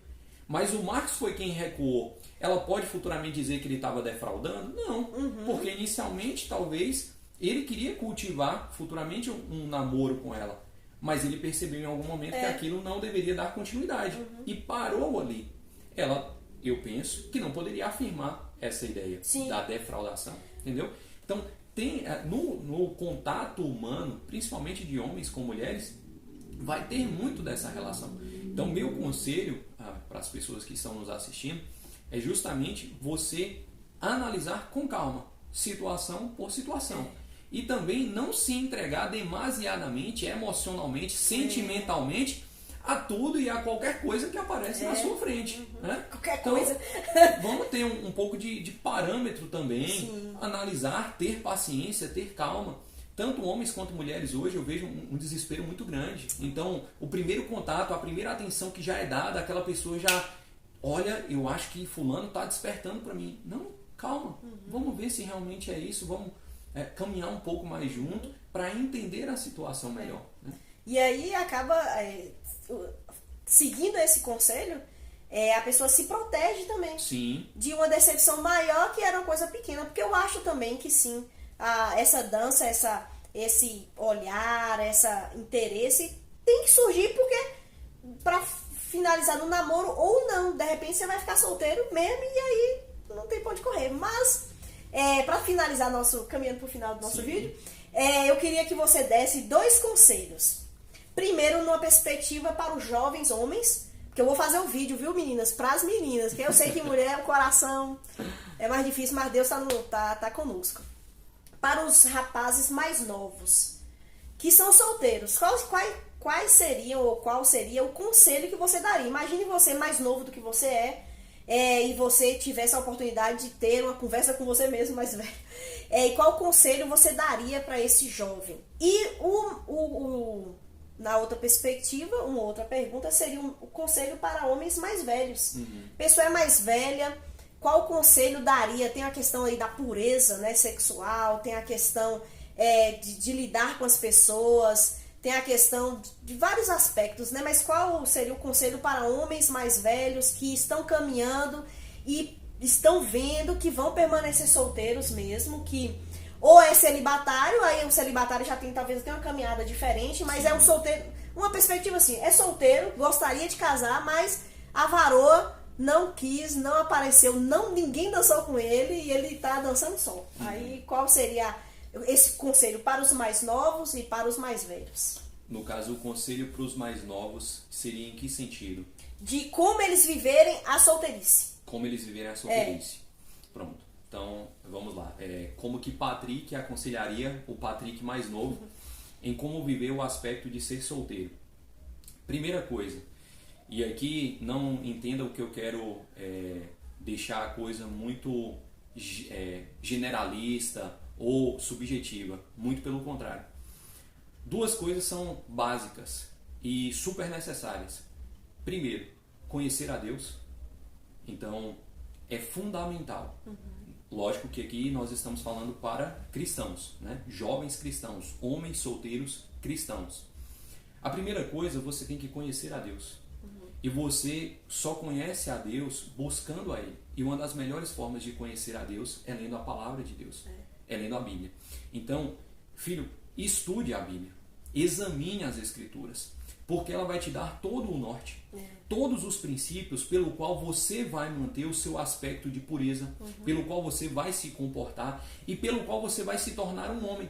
Mas o Marcos foi quem recuou. Ela pode futuramente dizer que ele estava defraudando? Não, porque inicialmente talvez ele queria cultivar futuramente um namoro com ela. Mas ele percebeu em algum momento que aquilo não deveria dar continuidade. E parou ali. Ela, eu penso, que não poderia afirmar essa ideia da defraudação. Entendeu? Então, tem, no contato humano, principalmente de homens com mulheres, vai ter muito dessa relação. Então, meu conselho para as pessoas que estão nos assistindo é justamente você analisar com calma, situação por situação. E também não se entregar demasiadamente, emocionalmente, sentimentalmente, a tudo e a qualquer coisa que aparece na sua frente. Qualquer coisa. Vamos ter um pouco de parâmetro também, analisar, ter paciência, ter calma. Tanto homens quanto mulheres hoje eu vejo um desespero muito grande. Então, o primeiro contato, a primeira atenção que já é dada, aquela pessoa já, olha, eu acho que fulano está despertando para mim. Não, calma, vamos ver se realmente é isso, vamos caminhar um pouco mais junto para entender a situação melhor. E aí acaba, seguindo esse conselho, a pessoa se protege também de uma decepção maior que era uma coisa pequena. Porque eu acho também que sim, essa dança, esse olhar, esse interesse tem que surgir, porque para finalizar no namoro ou não, de repente você vai ficar solteiro mesmo e aí não tem pra onde correr. Mas para finalizar, caminhando pro final do nosso vídeo, eu queria que você desse 2 conselhos. Primeiro, numa perspectiva para os jovens homens, porque eu vou fazer o vídeo, viu, meninas? Para as meninas, que eu sei que mulher, o coração é mais difícil, mas Deus tá conosco. Para os rapazes mais novos, que são solteiros, quais seriam, ou qual seria o conselho que você daria? Imagine você mais novo do que você e você tivesse a oportunidade de ter uma conversa com você mesmo mais velho. E qual conselho você daria para esse jovem? E na outra perspectiva, uma outra pergunta seria um conselho para homens mais velhos. Pessoa é mais velha, qual conselho daria? Tem a questão aí da pureza, sexual, tem a questão de lidar com as pessoas, tem a questão de vários aspectos, mas qual seria o conselho para homens mais velhos que estão caminhando e estão vendo que vão permanecer solteiros mesmo, que ou é celibatário, aí o celibatário já tem talvez uma caminhada diferente, mas é um solteiro, uma perspectiva assim, é solteiro, gostaria de casar, mas a varoa não quis, não apareceu, ninguém dançou com ele e ele tá dançando só. Aí qual seria esse conselho para os mais novos e para os mais velhos? No caso, o conselho para os mais novos seria em que sentido? De como eles viverem a solteirice. Como eles viverem a solteirice. Pronto. Então, vamos lá. Como que Patrick aconselharia o Patrick mais novo em como viver o aspecto de ser solteiro? Primeira coisa, e aqui não entenda o que eu quero deixar a coisa muito generalista ou subjetiva, muito pelo contrário. Duas coisas são básicas e super necessárias. Primeiro, conhecer a Deus. Então, é fundamental. Lógico que aqui nós estamos falando para cristãos, né? Jovens cristãos, homens solteiros cristãos. A primeira coisa, você tem que conhecer a Deus. E você só conhece a Deus buscando a Ele. E uma das melhores formas de conhecer a Deus é lendo a palavra de Deus. É lendo a Bíblia. Então, filho, estude a Bíblia. Examine as Escrituras. Porque ela vai te dar todo o norte. Todos os princípios pelo qual você vai manter o seu aspecto de pureza. Pelo qual você vai se comportar. E pelo qual você vai se tornar um homem.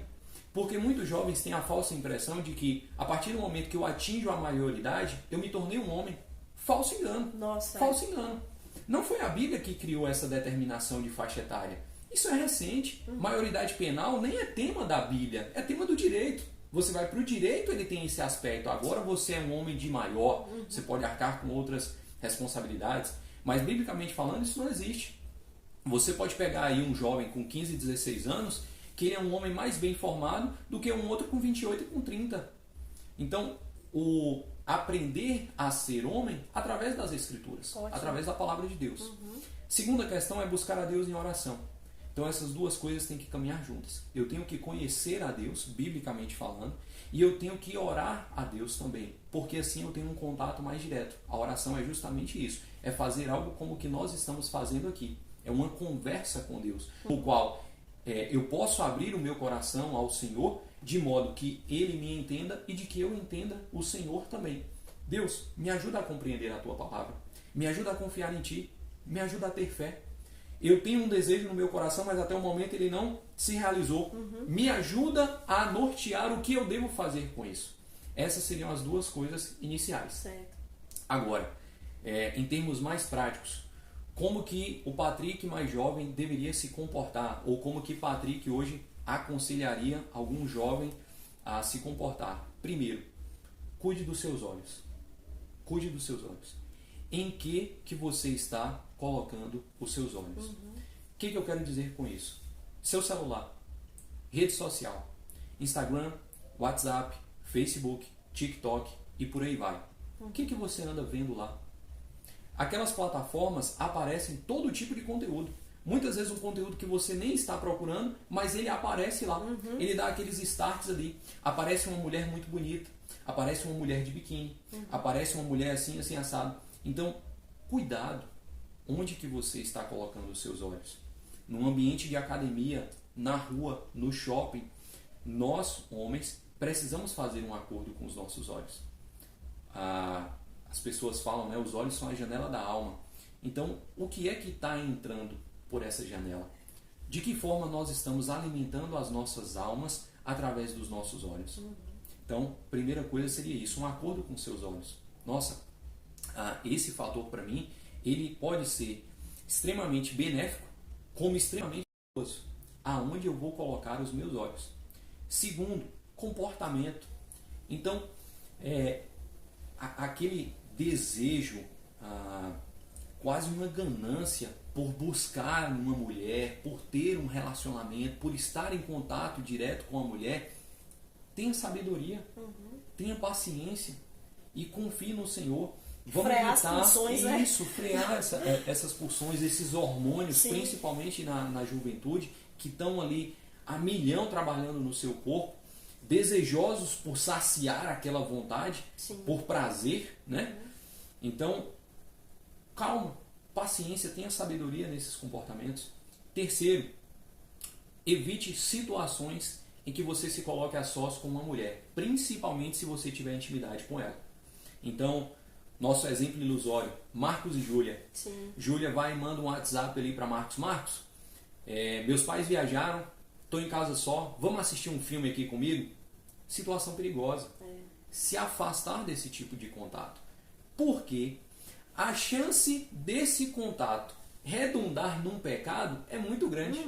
Porque muitos jovens têm a falsa impressão de que a partir do momento que eu atinjo a maioridade, eu me tornei um homem. Falso engano. Falso engano. Não foi a Bíblia que criou essa determinação de faixa etária. Isso é recente. Maioridade penal nem é tema da Bíblia, é tema do direito. Você vai para o direito, ele tem esse aspecto. Agora você é um homem de maior, você pode arcar com outras responsabilidades. Mas, biblicamente falando, isso não existe. Você pode pegar aí um jovem com 15, 16 anos, que ele é um homem mais bem formado do que um outro com 28 e com 30. Então, o aprender a ser homem através das Escrituras, através da palavra de Deus. Segunda questão é buscar a Deus em oração. Então essas duas coisas têm que caminhar juntas. Eu tenho que conhecer a Deus, biblicamente falando, e eu tenho que orar a Deus também, porque assim eu tenho um contato mais direto. A oração é justamente isso, é fazer algo como o que nós estamos fazendo aqui. É uma conversa com Deus, no qual eu posso abrir o meu coração ao Senhor, de modo que Ele me entenda e de que eu entenda o Senhor também. Deus, me ajuda a compreender a Tua palavra, me ajuda a confiar em Ti, me ajuda a ter fé. Eu tenho um desejo no meu coração, mas até o momento ele não se realizou. Me ajuda a nortear o que eu devo fazer com isso. Essas seriam as duas coisas iniciais. Certo. Agora, em termos mais práticos, como que o Patrick mais jovem deveria se comportar? Ou como que Patrick hoje aconselharia algum jovem a se comportar? Primeiro, cuide dos seus olhos. Cuide dos seus olhos. Em que você está colocando os seus olhos? O que eu quero dizer com isso? Seu celular, rede social, Instagram, WhatsApp, Facebook, TikTok e por aí vai. O que você anda vendo lá? Aquelas plataformas aparecem todo tipo de conteúdo. Muitas vezes um conteúdo que você nem está procurando, mas ele aparece lá. Ele dá aqueles starts ali. Aparece uma mulher muito bonita, aparece uma mulher de biquíni, aparece uma mulher assim, assim, assado. Então, cuidado onde que você está colocando os seus olhos. Num ambiente de academia, na rua, no shopping, nós, homens, precisamos fazer um acordo com os nossos olhos. As pessoas falam, né, os olhos são a janela da alma. Então, o que é que está entrando por essa janela? De que forma nós estamos alimentando as nossas almas através dos nossos olhos? Então, primeira coisa seria isso, um acordo com seus olhos. Nossa, esse fator para mim, ele pode ser extremamente benéfico, como extremamente perigoso. Aonde eu vou colocar os meus olhos? Segundo, comportamento. Então, aquele desejo, quase uma ganância por buscar uma mulher, por ter um relacionamento, por estar em contato direto com a mulher, tenha sabedoria, tenha paciência e confie no Senhor. Vamos frear evitar as pulsões, isso, frear essas pulsões, esses hormônios, sim, principalmente na juventude, que estão ali a milhão trabalhando no seu corpo, desejosos por saciar aquela vontade, sim, por prazer, né? Então, calma, paciência, tenha sabedoria nesses comportamentos. Terceiro, evite situações em que você se coloque a sós com uma mulher, principalmente se você tiver intimidade com ela. Então, nosso exemplo ilusório, Marcos e Júlia. Júlia vai e manda um WhatsApp ali para Marcos. Marcos, meus pais viajaram, estou em casa só, vamos assistir um filme aqui comigo? Situação perigosa. Se afastar desse tipo de contato. Porque a chance desse contato redundar num pecado é muito grande.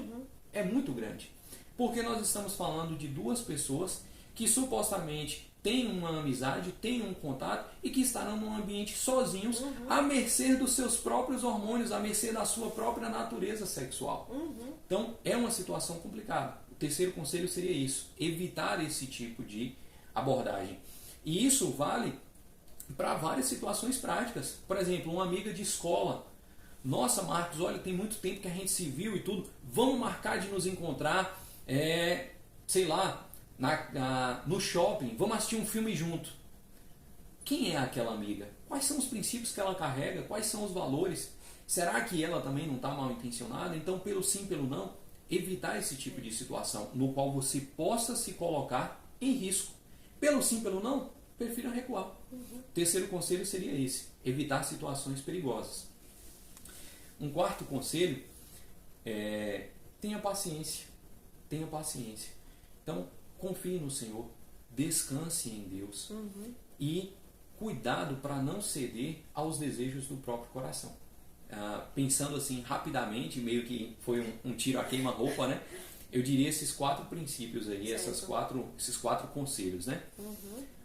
É muito grande. Porque nós estamos falando de duas pessoas que supostamente têm uma amizade, têm um contato e que estarão num ambiente sozinhos, à mercê dos seus próprios hormônios, à mercê da sua própria natureza sexual. Então, é uma situação complicada. O terceiro conselho seria isso, evitar esse tipo de abordagem. E isso vale para várias situações práticas. Por exemplo, uma amiga de escola. Nossa, Marcos, olha, tem muito tempo que a gente se viu e tudo. Vamos marcar de nos encontrar, sei lá, no shopping. Vamos assistir um filme junto. Quem é aquela amiga? Quais são os princípios que ela carrega? Quais são os valores? Será que ela também não está mal intencionada? Então, pelo sim, pelo não, evitar esse tipo de situação no qual você possa se colocar em risco. Pelo sim, pelo não, prefira recuar. Terceiro conselho seria esse, evitar situações perigosas. Um quarto conselho é tenha paciência. Tenha paciência. Então, confie no Senhor, descanse em Deus e cuidado para não ceder aos desejos do próprio coração. Pensando assim rapidamente, meio que foi um tiro a queima-roupa, né? Eu diria esses 4 princípios aí, esses quatro conselhos, né?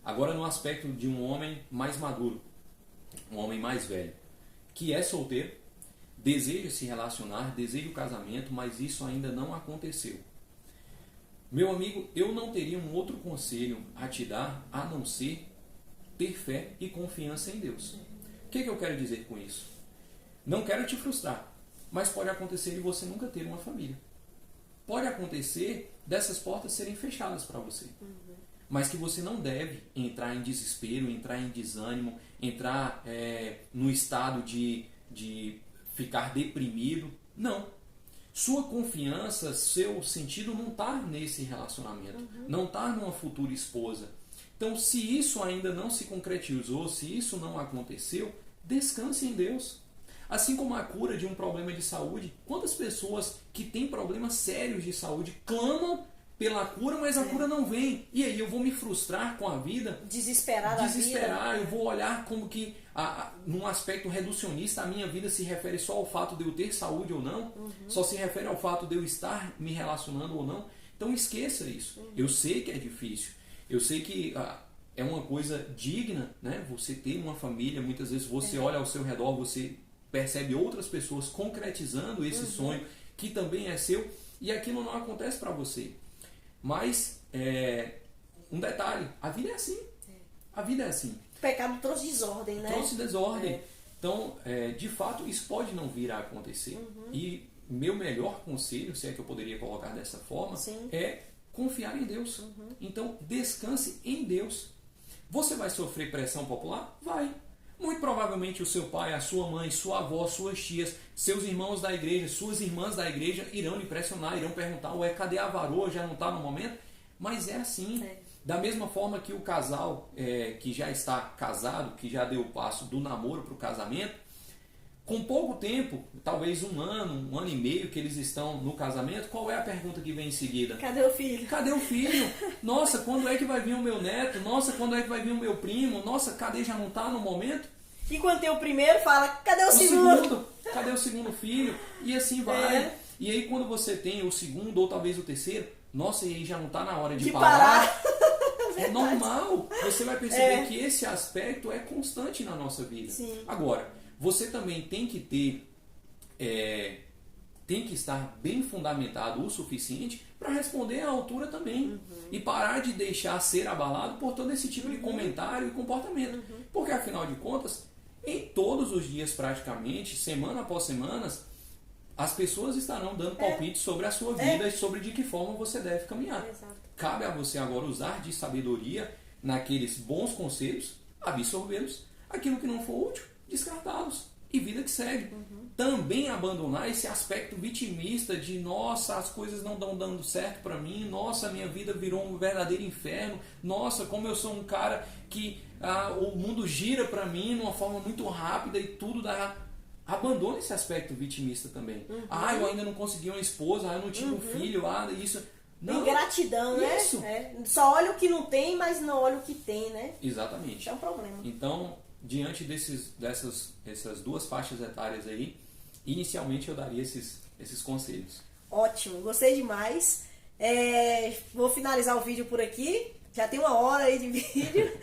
Agora no aspecto de um homem mais maduro, um homem mais velho, que é solteiro, deseja se relacionar, deseja o casamento, mas isso ainda não aconteceu. Meu amigo, eu não teria um outro conselho a te dar a não ser ter fé e confiança em Deus. O que eu quero dizer com isso? Não quero te frustrar, mas pode acontecer de você nunca ter uma família. Pode acontecer dessas portas serem fechadas para você. Mas que você não deve entrar em desespero, entrar em desânimo, entrar no estado de ficar deprimido. Não. Sua confiança, seu sentido não está nesse relacionamento. Não está numa futura esposa. Então, se isso ainda não se concretizou, se isso não aconteceu, descanse em Deus. Assim como a cura de um problema de saúde, quantas pessoas que têm problemas sérios de saúde clamam pela cura, mas a cura não vem. E aí eu vou me frustrar com a vida? Desesperar, eu vou olhar como que, num aspecto reducionista, a minha vida se refere só ao fato de eu ter saúde ou não, só se refere ao fato de eu estar me relacionando ou não. Então esqueça isso. Eu sei que é difícil, eu sei que é uma coisa digna, né? Você ter uma família, muitas vezes você olha ao seu redor, você percebe outras pessoas concretizando esse sonho que também é seu e aquilo não acontece para você. Mas, um detalhe, a vida é assim. A vida é assim. O pecado trouxe desordem, né? Trouxe desordem. Então, de fato, isso pode não vir a acontecer. E meu melhor conselho, se é que eu poderia colocar dessa forma, é confiar em Deus. Então, descanse em Deus. Você vai sofrer pressão popular? Vai. Muito provavelmente o seu pai, a sua mãe, sua avó, suas tias, seus irmãos da igreja, suas irmãs da igreja irão lhe pressionar, irão perguntar, ué, cadê a varoa? Já não está no momento? Mas é assim. Da mesma forma que o casal que já está casado, que já deu o passo do namoro para o casamento, com pouco tempo, talvez um ano e meio que eles estão no casamento, qual é a pergunta que vem em seguida? Cadê o filho? Cadê o filho? Nossa, quando é que vai vir o meu neto? Nossa, quando é que vai vir o meu primo? Nossa, cadê? Já não está no momento? E quando tem o primeiro, fala, cadê o segundo? Cadê o segundo filho? E assim vai. E aí quando você tem o segundo ou talvez o terceiro, nossa, e aí já não está na hora de parar? É normal. Você vai perceber que esse aspecto é constante na nossa vida. Sim. Agora, você também tem que ter, tem que estar bem fundamentado o suficiente para responder à altura também. E parar de deixar ser abalado por todo esse tipo de comentário e comportamento. Porque afinal de contas, em todos os dias praticamente, semana após semana, as pessoas estarão dando palpites sobre a sua vida e sobre de que forma você deve caminhar. Exato. Cabe a você agora usar de sabedoria naqueles bons conselhos, absorvê-los, aquilo que não for útil, descartá-los e vida que segue. Também abandonar esse aspecto vitimista de nossa, as coisas não estão dando certo para mim, nossa, minha vida virou um verdadeiro inferno, nossa, como eu sou um cara que o mundo gira para mim de uma forma muito rápida e tudo dá... Abandone esse aspecto vitimista também. Eu ainda não consegui uma esposa, eu não tive um filho, isso... Não. Ingratidão, né? Isso. Só olha o que não tem, mas não olha o que tem, né? Exatamente. Isso é um problema. Então, diante dessas duas faixas etárias aí, inicialmente eu daria esses conselhos. Ótimo, gostei demais. Vou finalizar o vídeo por aqui. Já tem 1 hora aí de vídeo.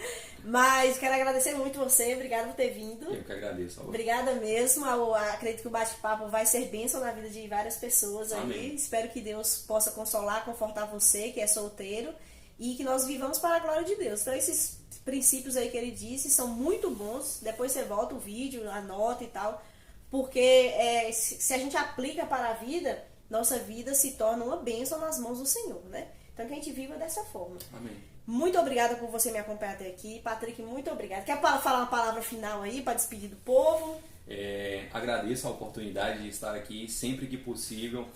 Mas quero agradecer muito você. Obrigada por ter vindo. Eu que agradeço. Alba. Obrigada mesmo. Eu acredito que o bate-papo vai ser bênção na vida de várias pessoas aí. Amém. Espero que Deus possa consolar, confortar você que é solteiro. E que nós vivamos para a glória de Deus. Então esses princípios aí que ele disse são muito bons. Depois você volta o vídeo, anota e tal. Porque se a gente aplica para a vida, nossa vida se torna uma bênção nas mãos do Senhor, né? Então que a gente viva dessa forma. Amém. Muito obrigada por você me acompanhar até aqui. Patrick, muito obrigada. Quer falar uma palavra final aí para despedir do povo? Agradeço a oportunidade de estar aqui sempre que possível.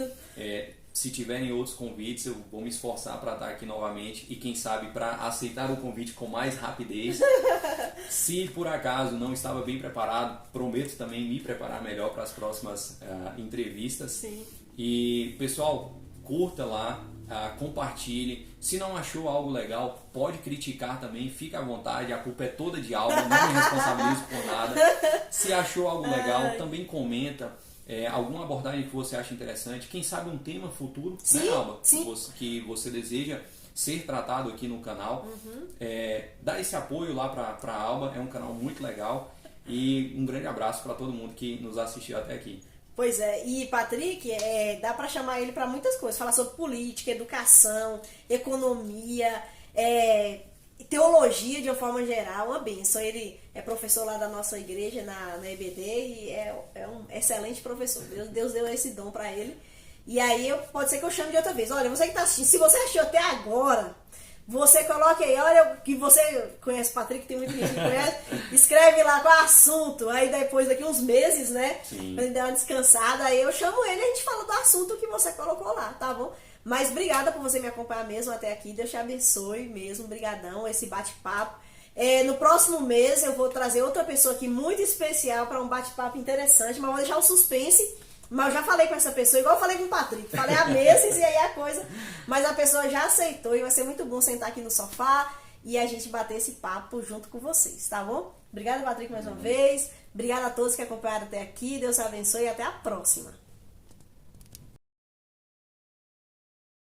Se tiverem outros convites, eu vou me esforçar para estar aqui novamente e quem sabe para aceitar o convite com mais rapidez. Se por acaso não estava bem preparado, prometo também me preparar melhor para as próximas entrevistas. Sim. E pessoal, curta lá, compartilhe. Se não achou algo legal, pode criticar também, fica à vontade, a culpa é toda de Alba, não me responsabilizo por nada. Se achou algo legal, também comenta. Alguma abordagem que você acha interessante, quem sabe um tema futuro, sim, né, Alba? Sim. Que você deseja ser tratado aqui no canal. Dá esse apoio lá para a Alba, é um canal muito legal. E um grande abraço para todo mundo que nos assistiu até aqui. Pois é, e Patrick, dá para chamar ele para muitas coisas, falar sobre política, educação, economia, teologia de uma forma geral, uma benção. Ele é professor lá da nossa igreja, na EBD, e é um excelente professor. Deus deu esse dom para ele. E aí pode ser que eu chame de outra vez. Olha, você que está assistindo, se você achou até agora, você coloca aí, olha, que você conhece o Patrick, tem muita gente que conhece, escreve lá qual é o assunto, aí depois daqui uns meses, né, Sim. pra ele dar uma descansada, aí eu chamo ele e a gente fala do assunto que você colocou lá, tá bom? Mas obrigada por você me acompanhar mesmo até aqui, Deus te abençoe mesmo, brigadão, esse bate-papo. No próximo mês eu vou trazer outra pessoa aqui muito especial para um bate-papo interessante, mas vou deixar o suspense. Mas eu já falei com essa pessoa, igual eu falei com o Patrick. Falei há meses e aí a coisa... Mas a pessoa já aceitou e vai ser muito bom sentar aqui no sofá e a gente bater esse papo junto com vocês, tá bom? Obrigada, Patrick, mais uma vez. Obrigada a todos que acompanharam até aqui. Deus abençoe e até a próxima.